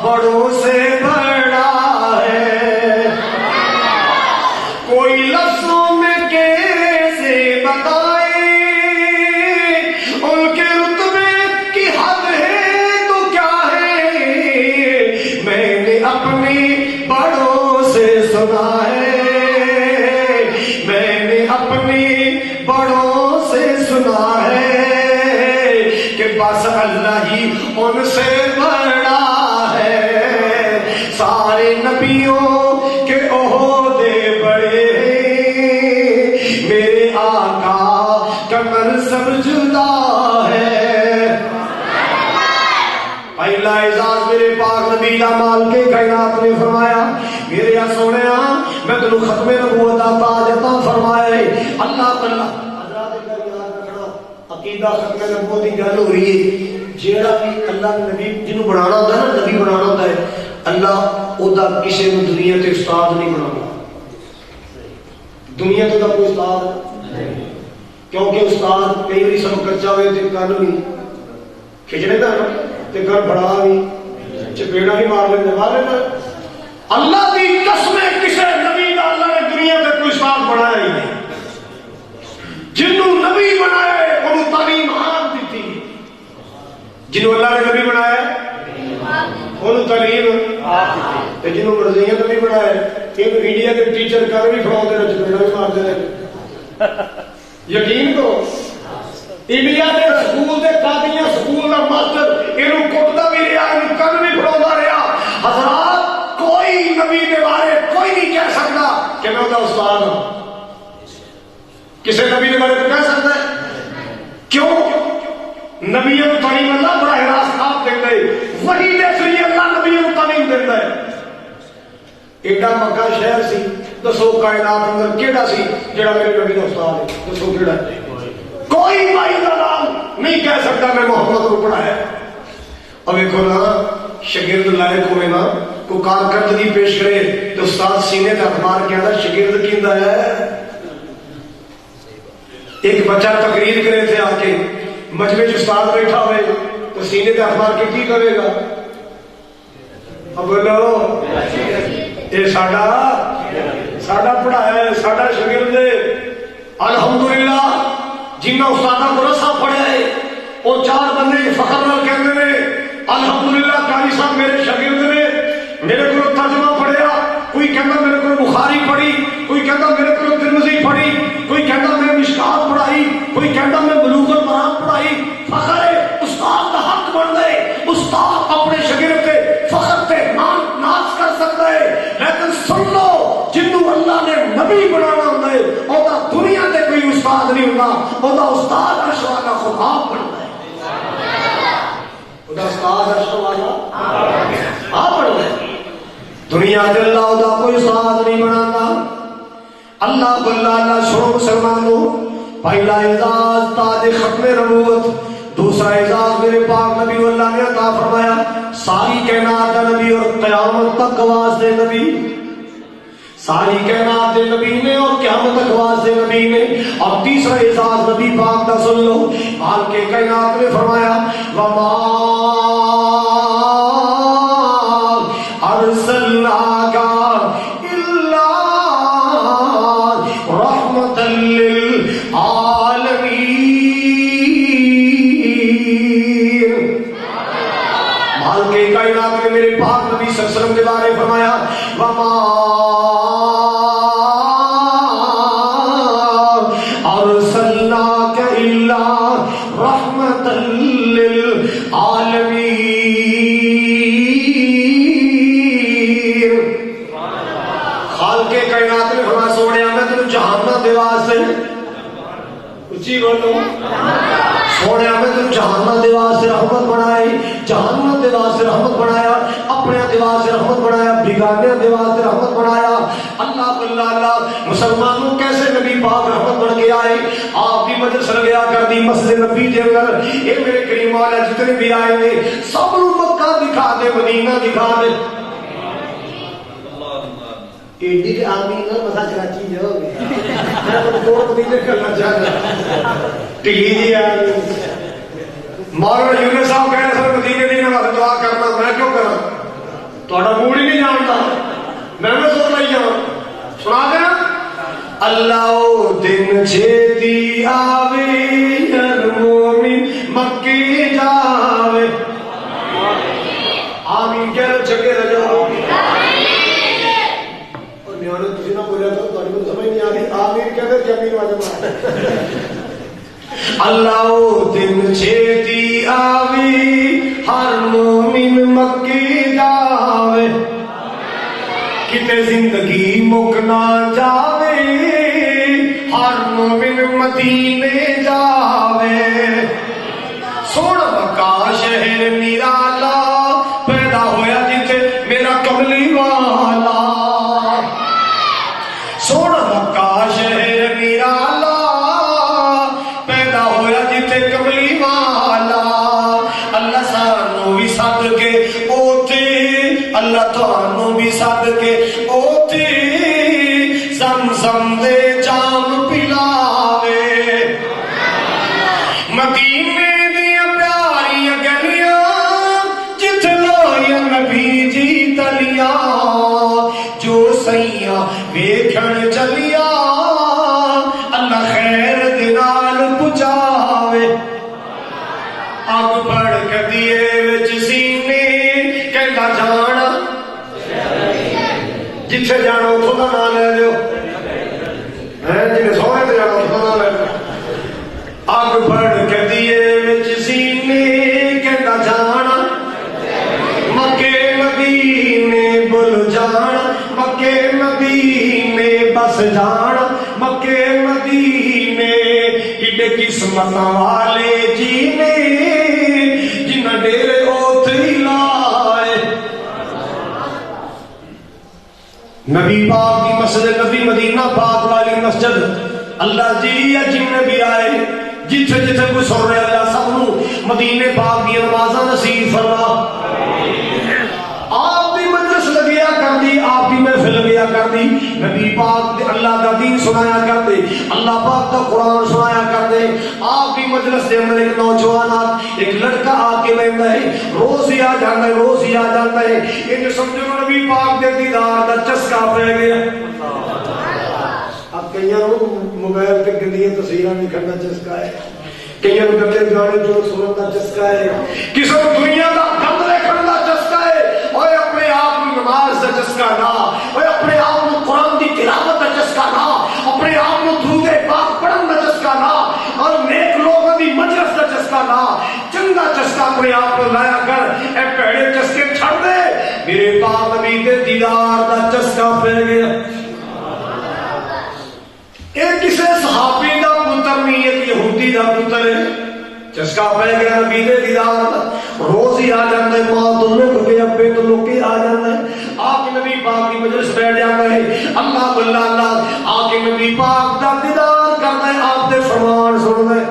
بڑوں سے بڑا ہے. کوئی لفظوں میں کیسے بتائے ان کے رتبے کی حد ہے تو کیا ہے. میں نے اپنے بڑوں سے سنا ہے، میں نے اپنے بڑوں سے سنا ہے کہ بس اللہ ہی ان سے بڑا ہے. سارے نبیوں کے عہدے بڑے، میرے آقا کا منصب جدا ہے. پہلا اعزاز میرے پاک نبی جمال کے کائنات نے فرمایا میرے سونیا میں تینوں ختم نبوت دا تاج عطا فرمایا ہے. اللہ تعالی حضرات کا یاد رکھنا، عقیدہ ختم نبوت کی گل ہو رہی ہے. جیڑا بھی اللہ نبی جنوں بنانا ہوتا ہے نا، نبی بنانا ہوتا ہے، اللہ وہ کسی نے دنیا تے استاد نہیں بنا. دنیا تو کوئی استاد نہیں، کیونکہ استاد کئی بار سب کچا ہوئے تو کن بھی کھچڑے گا تو کن بڑا بھی چپیڑا بھی مار لینا. اللہ کی قسم کسی نبی کا اللہ نے دنیا تے کوئی استاد بنایا ہی نہیں. جنوں نبی بنایا انہوں تعلیم آپ دیتی، جنوں اللہ نے نبی بنایا انہوں تعلیم آپ دیتی. جنوں مرضیاں نبی بنایا ایک انڈیا کے ٹیچر کر بھی کھڑا دے رہے چپیڑا بھی مار دے رہے. یقین کرو انڈیا کے سکول کے قادیاں سکول کا ماسٹر یہ کٹتا بھی رہا، یہ کن بھی کھڑا رہا. حضرات کوئی نبی کے بارے کوئی نہیں کہہ سکتا کہ میں وہ استاد ہوں. کسی نبی کے بارے میں کہہ سکتا ہے؟ کیوں؟ نبی کو تعلیم اللہ براہ راست آپ دیتا ہے، وہی دیکھ لیے اللہ نبی کو تعلیم دیتا ہے. ایڈا مکہ شہر سی، دسو کائنات اندر کیڑا سی جڑا میرے نبی کا استاد ہے؟ دسو کیڑا؟ کوئی بھائی کا نام نہیں کہہ سکتا میں محمد کو پڑھایا. اب دیکھو نا شاگرد لائق ہوئے نا کو کارکردگی پیش کرے تو استاد سینے کا اخبار کیا تھا شاگرد کیندا ہے. ایک بچہ تقریر کرے تھے آ کے مجمع استاد بیٹھا ہوئے تو سینے کا اخبار کی کرے گا؟ اب بولو یہ ساڈا پڑھایا ہے ساڈا شاگرد ہے. الحمدللہ جنہیں استاد کو رسا پڑھیا ہے وہ چار بندے فخر نال کہتے ہیں الحمدللہ قاری صاحب میرے شاگرد نے، میرے کو ترجمہ پڑھیا. کوئی کہتا میرے کو بخاری پڑھی، کوئی کہتا میرے کو ترمذی پڑھی، کوئی کہتا میں مشکات پڑھائی، کوئی کہتا میں بلوغ المرام پڑھائی. فخر ہے استاد کا حق بن گئے. استاد اپنے شاگرد کے فخر سے ناز کر سکتا ہے، لیکن سن لو جنوں اللہ نے نبی بنانا ہوتا ہے وہ دنیا سے کوئی استاد نہیں ہوتا، وہ استاد عرش والا خدا بنتا ہے. استاد عرش والا آپ بنتا ہے. دنیا سے اللہ دا کوئی استاد نہیں بناتا. اللہ بلا اللہ سنو مسلمانوں، پہلا اعزاز تاج ختم نبوت، دوسرا اعزاز میرے پاک نبی اللہ نے عطا فرمایا ساری کائنات کا نبی اور قیامت تک واسطے نبی. ساری کائنات دے نبی نے اور قیامت تک واسطے نبی نے. اور تیسرا اعزاز نبی پاک کا سن لو، حال کے کائنات نے فرمایا وما ارسلناک الا رحمۃ للعالمین. حال کے کائنات نے میرے پاک نبی صلی اللہ علیہ وسلم کے بارے فرمایا وما ارسلناک الا رحمۃ للعالمین. خالق کائنات نے فرمایا سونے میں تینوں جہنم دے واسطے، اچھی بولو، سونے میں تینوں جہنم دے واسطے رحمت بنائی، جہنم دے واسطے رحمت بنایا، اپنے دے واسطے رحمت بنایا، بیگانے دے واسطے رحمت بنایا. اللہ اللہ مسلمانوں کیسے نبی پاک رحمت بن کے آئے. آپ کی مجلس لگیا کر دی مسجد نبی دے اندر، اے میرے کریم والے جتنے بھی آئے نے سب نوں مکہ دکھا دے، مدینہ دکھا دے. ایڈی کہ آمین نہ مسا چراچی جو میں کوڑ مدینے کرنا چاہتا ٹلی جی آ مولانا یونس صاحب کہہ رہے سر مدینے دی نماز دعا کرنا میں کیوں کرا؟ تھوڑا موڈ ہی نہیں جانتا، میں سوچ لائی جاؤں سنا دیں. اللہ دن چھیتی آوے ہر مومن مکے جاوے. آمین کہہ رہے چکے رہ جاؤ. تھی نہ بولیا تو سمجھ نہیں آ رہی. آمین کہتے زمین واجب. اللہ دن چھیتی آوی ہر مومن مکے جاوے، کتے زندگی مک نہ جاوے ہر مومن مدینے جاوے. سونا مکہ شہر نرالا پیدا ہویا جتے میرا کملی والا. سونا مکہ شہر نرالا پیدا ہویا جتے کملی والا. اللہ سانو بھی سد کے اوتے، اللہ تھانو بھی صدقے اوتھی زمزم دے جام پلاوے مدینے دیا پیاریاں گلیاں جتھے لویا نبی جی تلیاں جو سیاں ویکھن چلیا اللہ خیر دے نال پہنچاوے اگ بڑھ کے دیے وچ سینے کہندا جانا جتھے جانا اتھوں دا نام لے لیو جی سونے تے جانا اتھوں دا نام لے لیو اگ بڑھ کے دیے وچ سینے کہندا جانا مکے مدینے بل جانا مکے مدینے بس جانا مکے مدینے ایڈے قسمت والے جینے جنہ ڈیرے اوتھی لائے نبی پاک کی مسجد نبی مدینہ پاک والی مسجد اللہ جی جن بھی آئے جتھے جتھے کوئی سن رہے اللہ سب نو مدینے پاک دی نمازاں نصیب فرما آپ بھی مجلس لگیا کر دی آپ بھی محفل لگیا کر دی نبی پاک اللہ کا دین سنایا کر دے اللہ پاک کا قرآن سنایا کر دے آپ بھی مجلس دے اندر ایک نوجوان ایک لڑکا آ کے بیٹھتا ہے روز ہی آ جاتا ہے روز ہی آ جاتا ہے یہ سمجھو نبی پاک دے دیدار کا چسکا پہ گیا اب کئی موبائل پہ گندی تصویراں دکھانے کا چسکا ہے کئی گندے گانے جو سننے کا چسکا ہے کسی دنیا کا گند دیکھنے کا چسکا ہے اور اپنے آپ کو نماز کا چسکا نہ اور اپنے آپ کو قرآن کی تلاوت کا چسکا نہ اپنے آپ کو درود پاک پڑھن کا چسکا نہ اور نیک لوگوں کی مجلس کا چسکا نہ چنگا چسکا اپنے آپ کو لایا کر اے پیڑے چسکے چھڑ دے میرے پاک نبی دے دیدار کا چسکا پہ گیا ایک کسی صحابی دا پتر نہیں ایک یہودی دا پتر ہے چسکا پہ گیا نبی دے دیدار روز ہی آ جاتا ہے ماں تو لوگ کے ابے تو لوگ کے آ جاتا ہے آ کے نبی پاک کی مجلس بیٹھ جاتا ہے اللہ اللہ اللہ آ کے نبی پاک دا دیدار کرتا ہے آپ دے فرمان سنتا ہے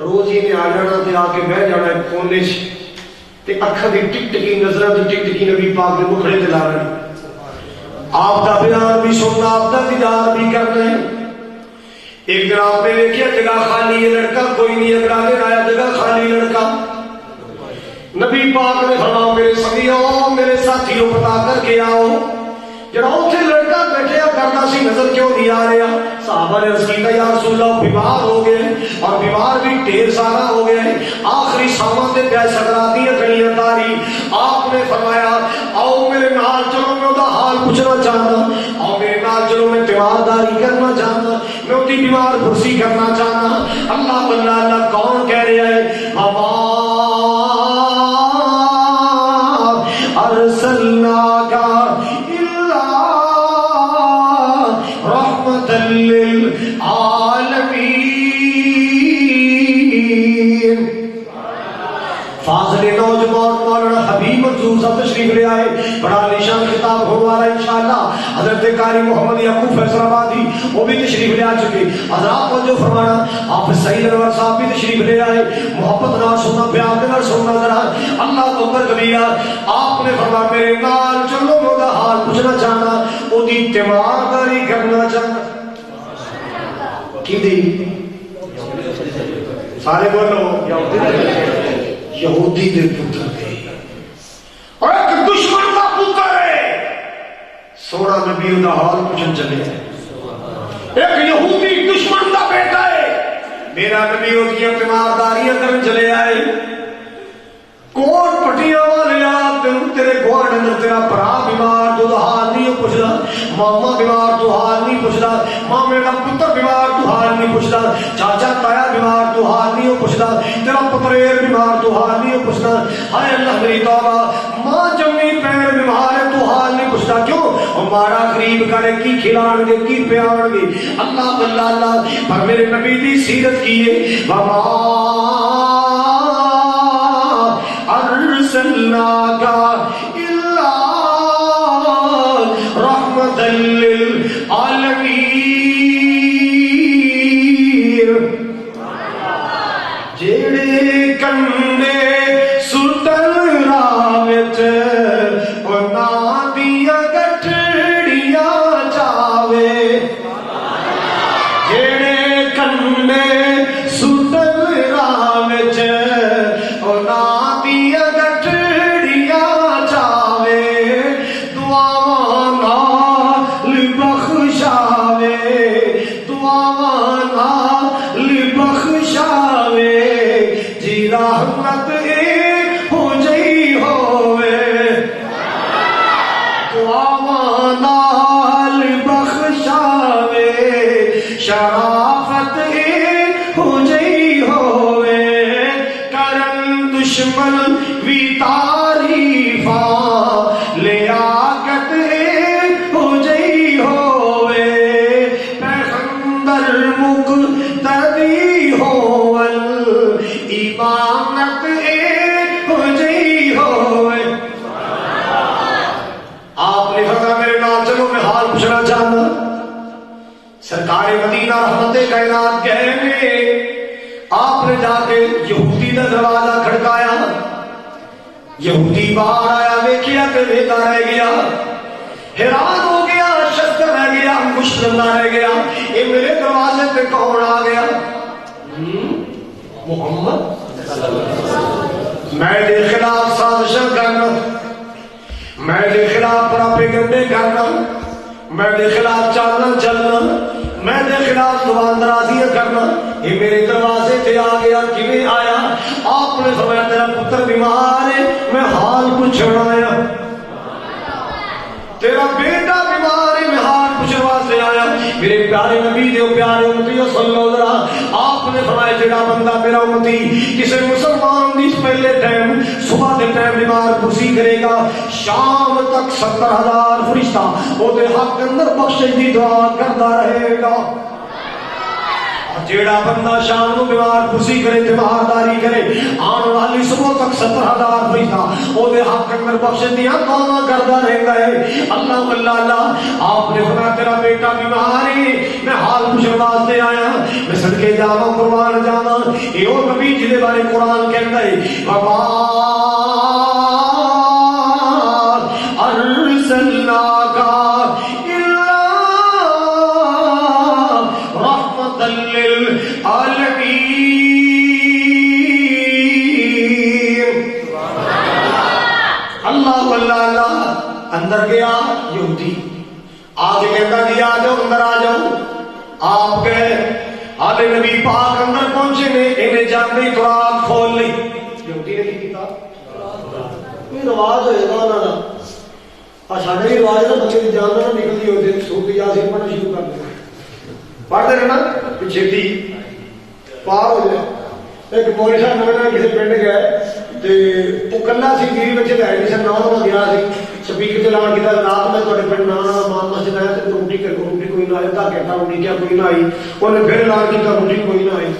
روز ہی نے آ جانا تے آ کے بیٹھ جانا ہے کونے تے اکھاں دی ٹک ٹکی نظراں دی ٹک ٹکی نبی پاک دے مکھڑے تے لا رہے آپ کا بیان بھی سننا آپ کا دیدار بھی کرنا ہے ایک دن آپ نے دیکھا جگہ خالی ہے لڑکا کوئی نہیں اگر آگے آیا جگہ خالی لڑکا نبی پاک نے فرمایا میرے سنگیوں میرے ساتھیوں پتا کر کے آؤ جڑا اتنے لڑکا بیٹھا کرنا سی نظر کیوں نہیں آ رہا صحابہ نے عرض کیا یا رسول اللہ بیمار ہو گئے اور بیمار بھی ڈھیر سارا ہو گیا ہے آخری سامان سے پہ سکراتی کڑیاں تاری آپ نے فرمایا آؤ میرے نال چلو میں دا حال پوچھنا چاہتا آؤ میرے نال چلو میں تیمارداری کرنا چاہتا میں اُتی بیمار پرسی کرنا چاہتا اللہ اللہ اللہ کون کہہ رہا ہے بابا ارسلنا کا للعالمین فاضل نوجوان مولانا حبیب منصور صاحب تشریف لے آئے بڑا عالیشان خطاب ہونے والا انشاءاللہ حضرت قاری محمد یعقوب فیصل آبادی وہ بھی تشریف لے آ چکے حضرات کو جو فرمانا آپ سعید انور صاحب بھی تشریف لے آئے محبت نال سننا پیار دے نال سننا ذرا اللہ تو اکبر کبیرہ آپ نے فرمایا میرے نال چلو میں دا حال پوچھنا چاہنا او دی تیمارداری کرنا چاہنا کی دی سارے بولو یہودی دے پتر دے اور ایک دشمن کا پتر ہے سوڑا نبی دا حال پوچھن چلے ایک یہودی دشمن کا بیٹا ہے میرا نبی اس کی تیمارداریاں کرن چلے آئے کوٹ پٹیاں والے تیرے گوڑ اندر تیرا برا بیمار تو حال نہیں پوچھتا ماما بیمار تو حال نہیں پوچھتا مامے کا پتر بیمار تو حال نہیں پوچھتا چاچا تایا بیمار تو حال نہیں پوچھتا تیرا پتریر بیمار تو حال نہیں پوچھتا ہائے اللہ میری توبہ ماں جمی پیر بیمار ہے تو حال نہیں پوچھتا کیوں ہمارا قریب کرے کی کھلان گے کی پیان گے اللہ اللہ اللہ پر میرے نبی دی سیرت کیے بابا ارسلناک الا رحمتا للعالمین جڑے کنڈے سٹن راوچ دیا گٹھڑیاں چاوے دعاواں نال بخشاوے دعاواں نال بخشاوے جی رحمت ہو جئی ہووے دعاواں نال بخشاوے شرافت ہو جئی ہووے دشمن وی تعریفاں لیاقت ہو جئی ہووے پیغمبر مقتدی ہون امامت ہو جئی ہووے آپ نے فرمایا میرے نال چلو میں حال پوچھنا چاہتا سرکار مدینہ رحمت کائنات گئے میں آپ نے جا کے یہودی کا دروازہ کھڑکایا یہودی باہر آیا ویکھیا کہ ویکھتا رہ گیا حیران ہو گیا شک رہ گیا مشکل رہ گیا یہ میرے دروازے پہ کون آ گیا محمد میں دے خلاف سازشاں کرنا میں دے خلاف پراپیگنڈے کرنا میں دے خلاف چالنا چلنا میں دے خلاف زبان درازیاں کرنا یہ میرے دروازے پہ آ گیا کیویں آیا آپ نے فرمایا تیرا پتر بیمار ہے میں حال پوچھن آیا تیرا بیٹا بیمار ہے میں حال پوچھنے واسطے آیا میرے پیارے نبی دے پیارے امتی صلی اللہ علیہ وسلم آپ نے فرمایا جڑا بندہ میرا امتی کسی مسلمان دی پہلے ٹائم صبح دے ٹائم بیمار پرسی کرے گا شام تک 70,000 فرشتہ وہ دے حق اندر بخشش دی دعا کرتا رہے گا جیڑا بندہ شام کو بیمار پرسی کرے تمہارداری کرے آن والی صبح تک 70,000 فرشتہ وہ دے حق اندر بخشش دیاں دعا کرتا رہتا ہے اللہ اللہ اللہ آپ نے فرمایا تیرا بیٹا بیمار ہے میں حال پوچھنے واسطے آیا میں صدقے جاواں قربان جاواں یہ وہ نبی جس دے بارے قرآن کہتا ہے وما ارسلناک اندر گیا یہودی آگے کہتا جی آ جاؤ اندر آ جاؤ آپ گئے آلے نبی پاک اندر پہنچے نے انہیں جاننے تو رات کھول لی یہودی نے کیتا کوئی رواج ہوئے گا انہوں نے ساڑھے بھی رواج ہے بچے کی جاننا نہ نکلتی ہوتی سورت یاسین پڑھنا شروع کر دیں پڑھتے رہنا پیچھے تھی پار ہو جائے ایک مولوی صاحب نویں کسی پنڈ گئے وہ کلا سی بیوی بچے لے نہیں سن نہ گیا سی سپیکر چلا کے رات میں تھوڑے پنڈ نہ مان مسجد آیا تو روٹی کوئی نہ آئی آدھا گھنٹہ روٹی کیا کوئی نہ آئی انہیں پھر اعلان کیا روٹی کوئی نہ آئی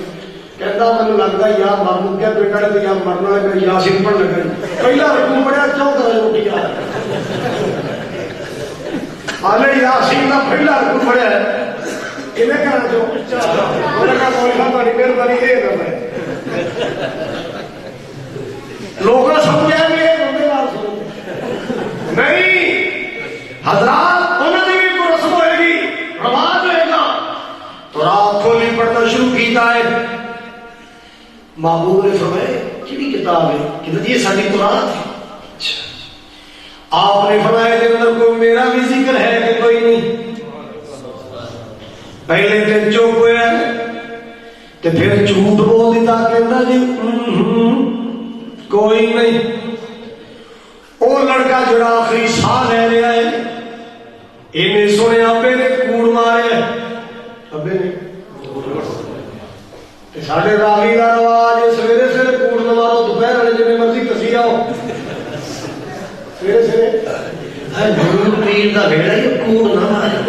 کہتا مجھے لگتا یا مر مکیا پیٹ والے تو یا مرنا والے یاسین پڑھنے لگے پہلا رکوع پڑھیا چوں طرح روٹی آ ہالے یاسین کا پہلا رکوع پڑھیا کھے کرنا چاہو انہیں کہا مولوی صاحب تاری مہربانی یہ کرنا ہے لوگ سمجھا گے نہیں حضرات انہوں نے بھی کوئی رسم ہوئے گی رواج ہوئے گا تو رات کھولی پڑھنا شروع کیتا ہے محبوب نے فرمایا کیڑی کتاب ہے کہ یہ ساری قرآن ہے آپ نے فرمایا کہ اندر کوئی میرا بھی ذکر ہے کہ کوئی نہیں پہلے دن چپ ہوا تو پھر جھوٹ بول دیتا کہ جی کوئی نہیں وہ لڑکا جڑا آخری ساہ لے رہا ہے انہیں سنے ابے نے کوڑ مارے ابے نے ساڈے راوی کا رواج سویرے سویرے کوڑ نہ مارو دوپہر والے جن مرضی کسی آؤ سویرے سویرے دور پیر کا ویڑا ہی کوڑ نہ مارے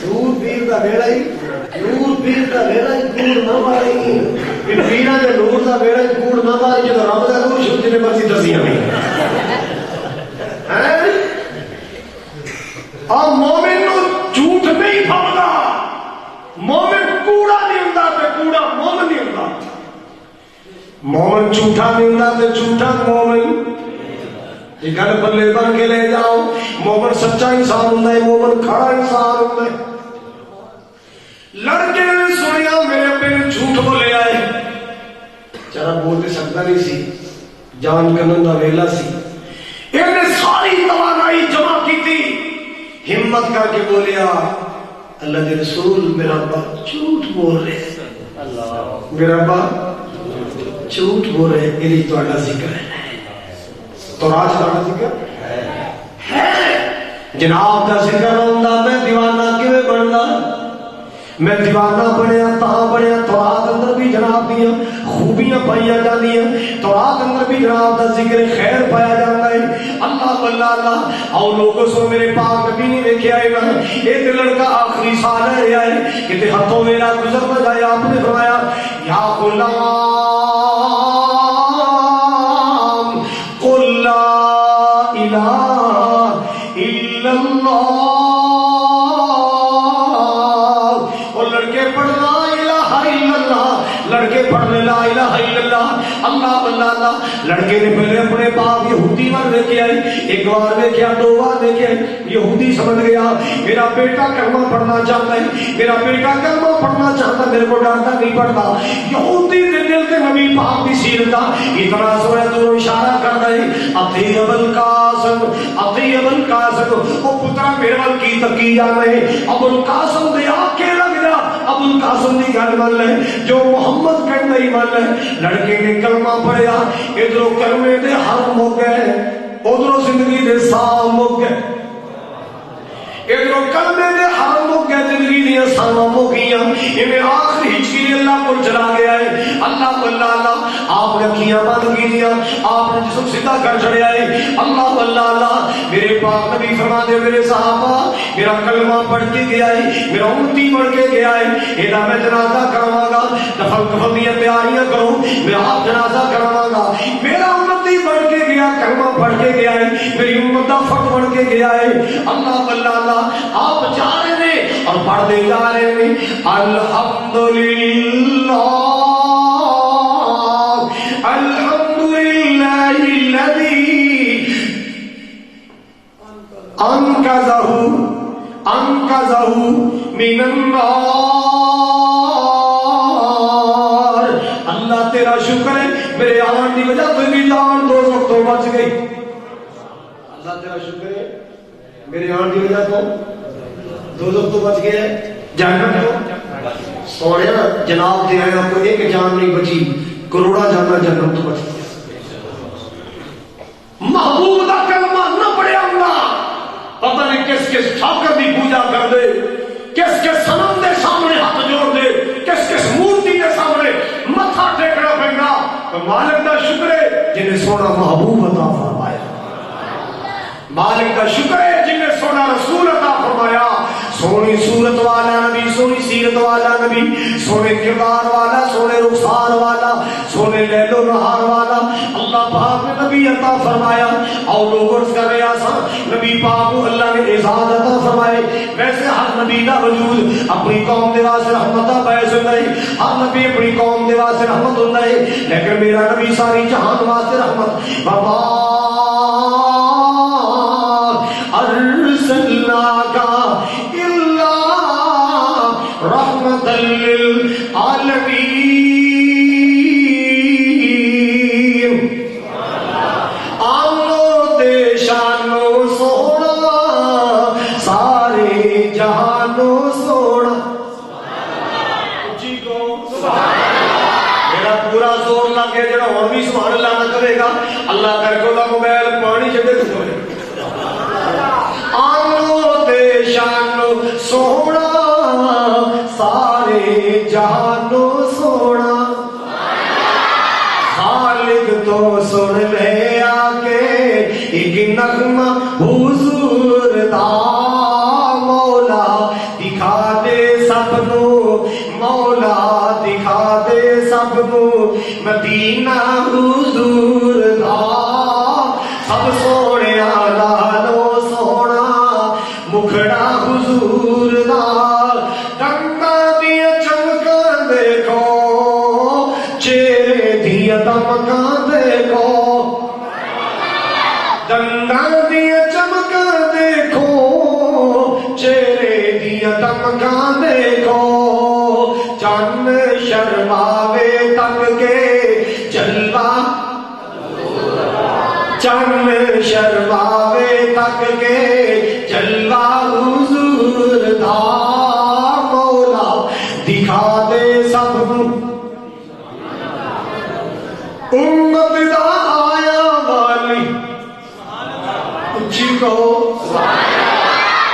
دور پیر کا ویڑا ہی نور پیر کا ویڑا ہی کوڑ نہ مارے پیرا کے نور کا ویڑا ہی کوڑ نہ مارے جب رب کا نور شروع جن مرضی دسی اور مومن نو جھوٹ نہیں پھڑتا مومن کوڑا نہیں ہوندا تے کوڑا مومن نہیں ہوندا مومن جھوٹا نہیں ہوندا تے جھوٹا مومن یہ گل بلے بن کے لے جاؤ مومن سچا انسان ہوندا ہے مومن کھڑا انسان ہوندا ہے لڑکے نے سنیا میرے پہ جھوٹ بولے آئے چرا بولتے سکتا نہیں سی جان کنن دا ویلا سی، انہیں ساری توانائی جمع کی تھی، ہمت کر کے بولیا اللہ کے رسول میرا ابا جھوٹ بول رہے، میرا ابا جھوٹ بول رہے، یہ تو ذکر ہے، تو راج کا ذکر ہے، جناب کا ذکر ہوتا میں دیوانہ کیویں بننا، میں دیوانہ بنیا تاں بنیا تورات اندر بھی جناب دیا خوبیاں پائیا جاندیاں، تورات اندر بھی جناب دا ذکر خیر پایا جاتا ہے، اللہ اللہ اللہ اور لوگوں سو میرے پاک نبی نے دیکھے آئے گا ایک لڑکا آخری سال ہے آئے کہ ہاتھوں میرا گزر نہ جائے، آپ نے فرمایا یا غلام قل لا الہ الا اللہ، لڑکے پڑھنے لا الہ الا اللہ اللہ اللہ اللہ، لڑکے نے پہلے اپنے باپ یہودی وال دیکھے آئے، ایک بار دیکھا دو بار دیکھے، یہودی سمجھ گیا میرا بیٹا کلمہ پڑھنا چاہتا ہے، میرا بیٹا کلمہ پڑھنا چاہتا ہے، میرے کو ڈرتا نہیں پڑھتا، یہودی دے دل کے نبی پاک کی سیرت کا اتنا سویا تو اشارہ کرتا ہے اطیب القاسم اطیب القاسم، وہ پترا میرے وال کی تکی جا رہے، ابو القاسم دے آکے لگ جا، ابو القاسم دی گل مان لے جو محمد کہنا ہی مان لے، لڑکے نے کلمہ پڑھیا، ادھروں کلمے دے حرف مک گئے، ادھروں زندگی دے ساہ مک گئے، ادھروں کلمے دے حرف مک گئے، زندگی دیا ساہ مک گئیاں، انہیں آخری ہچکی اللہ کو چلا گیا ہے، اللہ اللہ اللہ، آپ نے کیا بند کی دیا، آپ نے جسم سیدھا کر چڑھیا ہے، اللہ اللہ اللہ، میرے پاک نبی فرما دے میرے صحابہ میرا کلمہ پڑھ کے گیا ہے، میرا امتی پڑھ کے گیا ہے، ایدہ میں جنازہ کرواں گا، دفن کفن دیا تیاریاں کروں، میں آپ جنازہ کرواں گا، میرا امتی پڑھ کے گیا، کلمہ پڑھ کے گیا ہے، میری امت دا فرد پڑھ کے گیا ہے، اللہ اللہ اللہ، آپ جا رہے ہیں اور پڑھتے جا رہے ہیں، الحمدللہ الحمدللہ الذی انقذہ من النار، اللہ تیرا شکر ہے میرے آن دی وجہ تو بھی جان دوزخ تو بچ گئی، اللہ تیرا شکر ہے میرے آن دی وجہ تو دوزخ تو بچ گئے، جنت تو سونے جناب دے آئے آپ کو ایک جان نہیں بچی، کروڑا جانا جنت تو بچ گیا، محبوب دا کلمہ نہ پڑھیا ہوندا پتہ نہیں کس کس ٹھاکر دی پوجا کر دے، کس کس صنم دے سامنے ہاتھ جوڑ دے، کس کس مورتی دے سامنے متھا ٹیکنا پیندا، تو مالک دا شکر ہے جنہیں سونا محبوب عطا فرمایا، مالک کا شکر ہے جنہیں سونا رسول عطا فرمایا، سونی صورت والا نبی، سونی سیرت والا نبی، سونے کردار والا، سونے رخسار والا، سونے لیل و نہار والا، اللہ پاک نے نبی عطا فرمایا، اور لوگ عرض کر رہے آسا نبی پاک کو اللہ نے اعزاز عطا فرمائے، ویسے ہر نبی دا وجود اپنی قوم دے واسطے رحمت باعث ہوتا ہے، ہر نبی اپنی قوم دے واسطے رحمت ہوتا ہے، لیکن میرا نبی ساری جہان واسطے رحمت، وما ارسلناک الا رحمۃ للعالمین، آنو دے شانو سونا سارے جہانو سونا، اچھی کو میرا پورا زور لگے جڑا اور بھی سبحان اللہ نہ کرے گا اللہ کر کے دا موبائل پانی چھڈے تو آنو دے شانو سونا سارے جہانو سونا، خالق تو سن لے آکے ایک نغمہ حضور دا، مولا دکھا دے سب نو، مولا دکھا دے سب نو مدینہ حضور دا، سب سونے لالو سونا مکھڑا حضور دا، دنگا دیا چمکا دیکھو چہرے دیا دمکا دیکھو، دنگا دیا چمکا دیکھو چہرے دیا دمکا دیکھو، چند شرماوے تک کے جلوہ چند شرماوے تک کے جلوہ حضور دا مولا دکھا دے سب امت دا آیا والی اچھی کو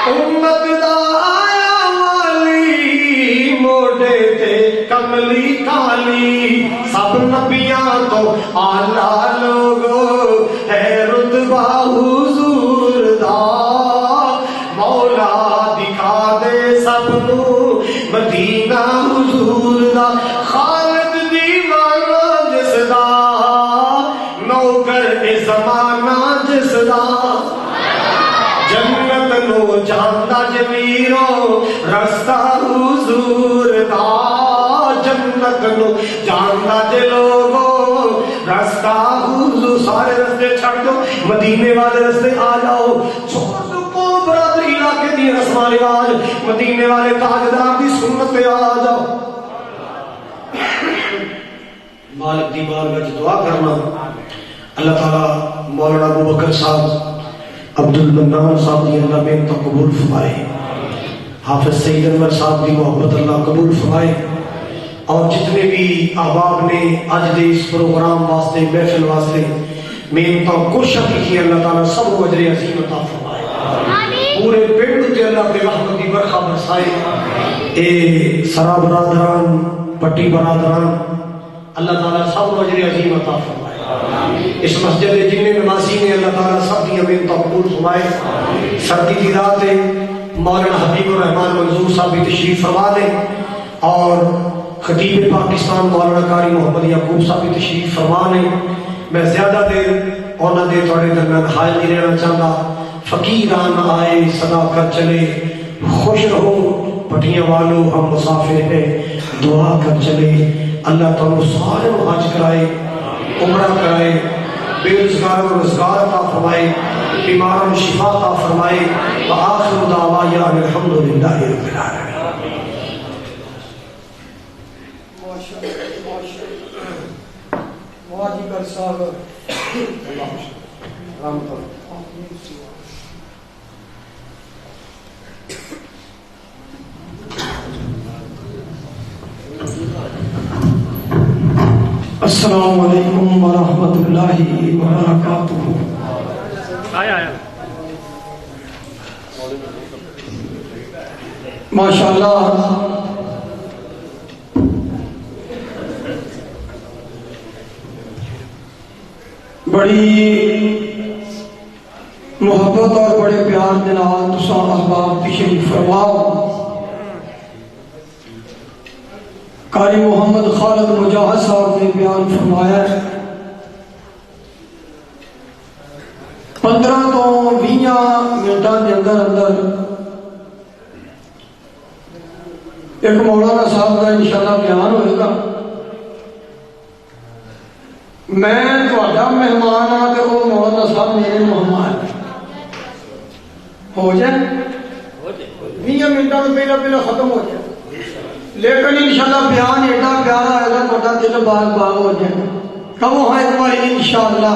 امت دا آیا والی موڑے تے کملی کالی سب نبیاں تو آلہ لوگو ہے رتبہ حضور دا مولا دکھا دے سب نو مدینہ حضور دا خالد دیوانہ جس دا نوکر زمانہ جس دا جنت نو جاندا جمیرو رستہ حضور دا جنت نو جاندا جے لوگو رستہ حضور سارے رستے چھڑ دو مدینے والے رستے آ جاؤ چھوڑ دو کو برادری علاقے دی رسم و رواج مدینے والے تاجدار دی سنت پہ آ جاؤ مالک دی بارگاہ وچ دعا کرنا اللہ تعالیٰ مولانا ابو بکر صاحب عبد المنان صاحب دی اللہ محنت قبول فرمائے حافظ سید انور صاحب دی محبت اللہ قبول فرمائے اور جتنے بھی احباب نے آج دے اس پروگرام واسطے محفل واسطے محنت کوشش کی اللہ تعالیٰ سب کو اجر عظیم عطا فرمائے پورے پنڈ تے اللہ کی رحمت دی برکھا برسائے اے سرا برادران پٹی برادران اللہ تعالیٰ سب کو اجر عظیم عطا فرمائے اس مسجد جن نمازی نے اللہ تعالیٰ سب کی امین قبول فرمائے سردی کی رات ہے مولانا حبیب الرحمان منظور صاحب بھی تشریف فرما دیں اور خطیب پاکستان مولانا قاری محمد یعقوب صاحب بھی تشریف فرما لیں میں زیادہ دیر اونا دے تھوڑے درمیان حائل نہیں رہنا چاہتا فقیران آئے صداقت چلے خوش رہو پٹیاں والو ہم مسافر ہیں دعا کر چلے اللہ تعالیٰ سارے حج کرائے عمرہ کرائے بے روزگاروں کو روزگار عطا فرمائے بیماروں کو شفا عطا فرمائے وآخر دعوانا الحمدللہ رب العالمین واجی کر صاحب رحمت اللہ السلام علیکم ورحمۃ اللہ وبرکاتہ ماشاءاللہ بڑی محبت اور بڑے پیار دے نال تساں احباب تشریف فرماؤ قاری محمد خالد مجاہد صاحب نے بیان فرمایا ہے 15 تو 20 منٹوں کے اندر ایک مولانا صاحب کا انشاءاللہ بیان ہوئے گا میں تہاڈا مہمان ہاں تے وہ مولانا صاحب میرے مہمان ہو جائے 20 منٹوں میں پہلا ختم ہو جائے لیکن انشاءاللہ بیان ایڈا پیارا ہے گا تہاڈا دل باغ باغ ہو جائے کہو ہاں ایک بار انشاءاللہ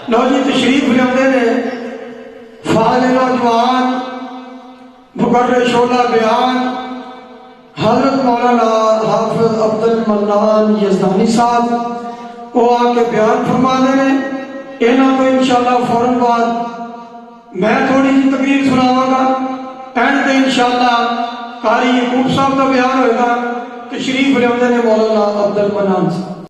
لو جی تشریف لیاندے نے فاضل نوجوان مقرر شعلہ بیان حضرت مولانا حافظ عبد المنان یزدانی صاحب وہ آ کے بیان فرما دے نے انہاں تو انشاءاللہ فوراً بعد میں تھوڑی سی تقریر سناواں گا اینڈ تے انشاءاللہ قاری یعقوب صاحب کا بیان ہوئے گا تشریف لیاندے نے مولانا عبد المنان صاحب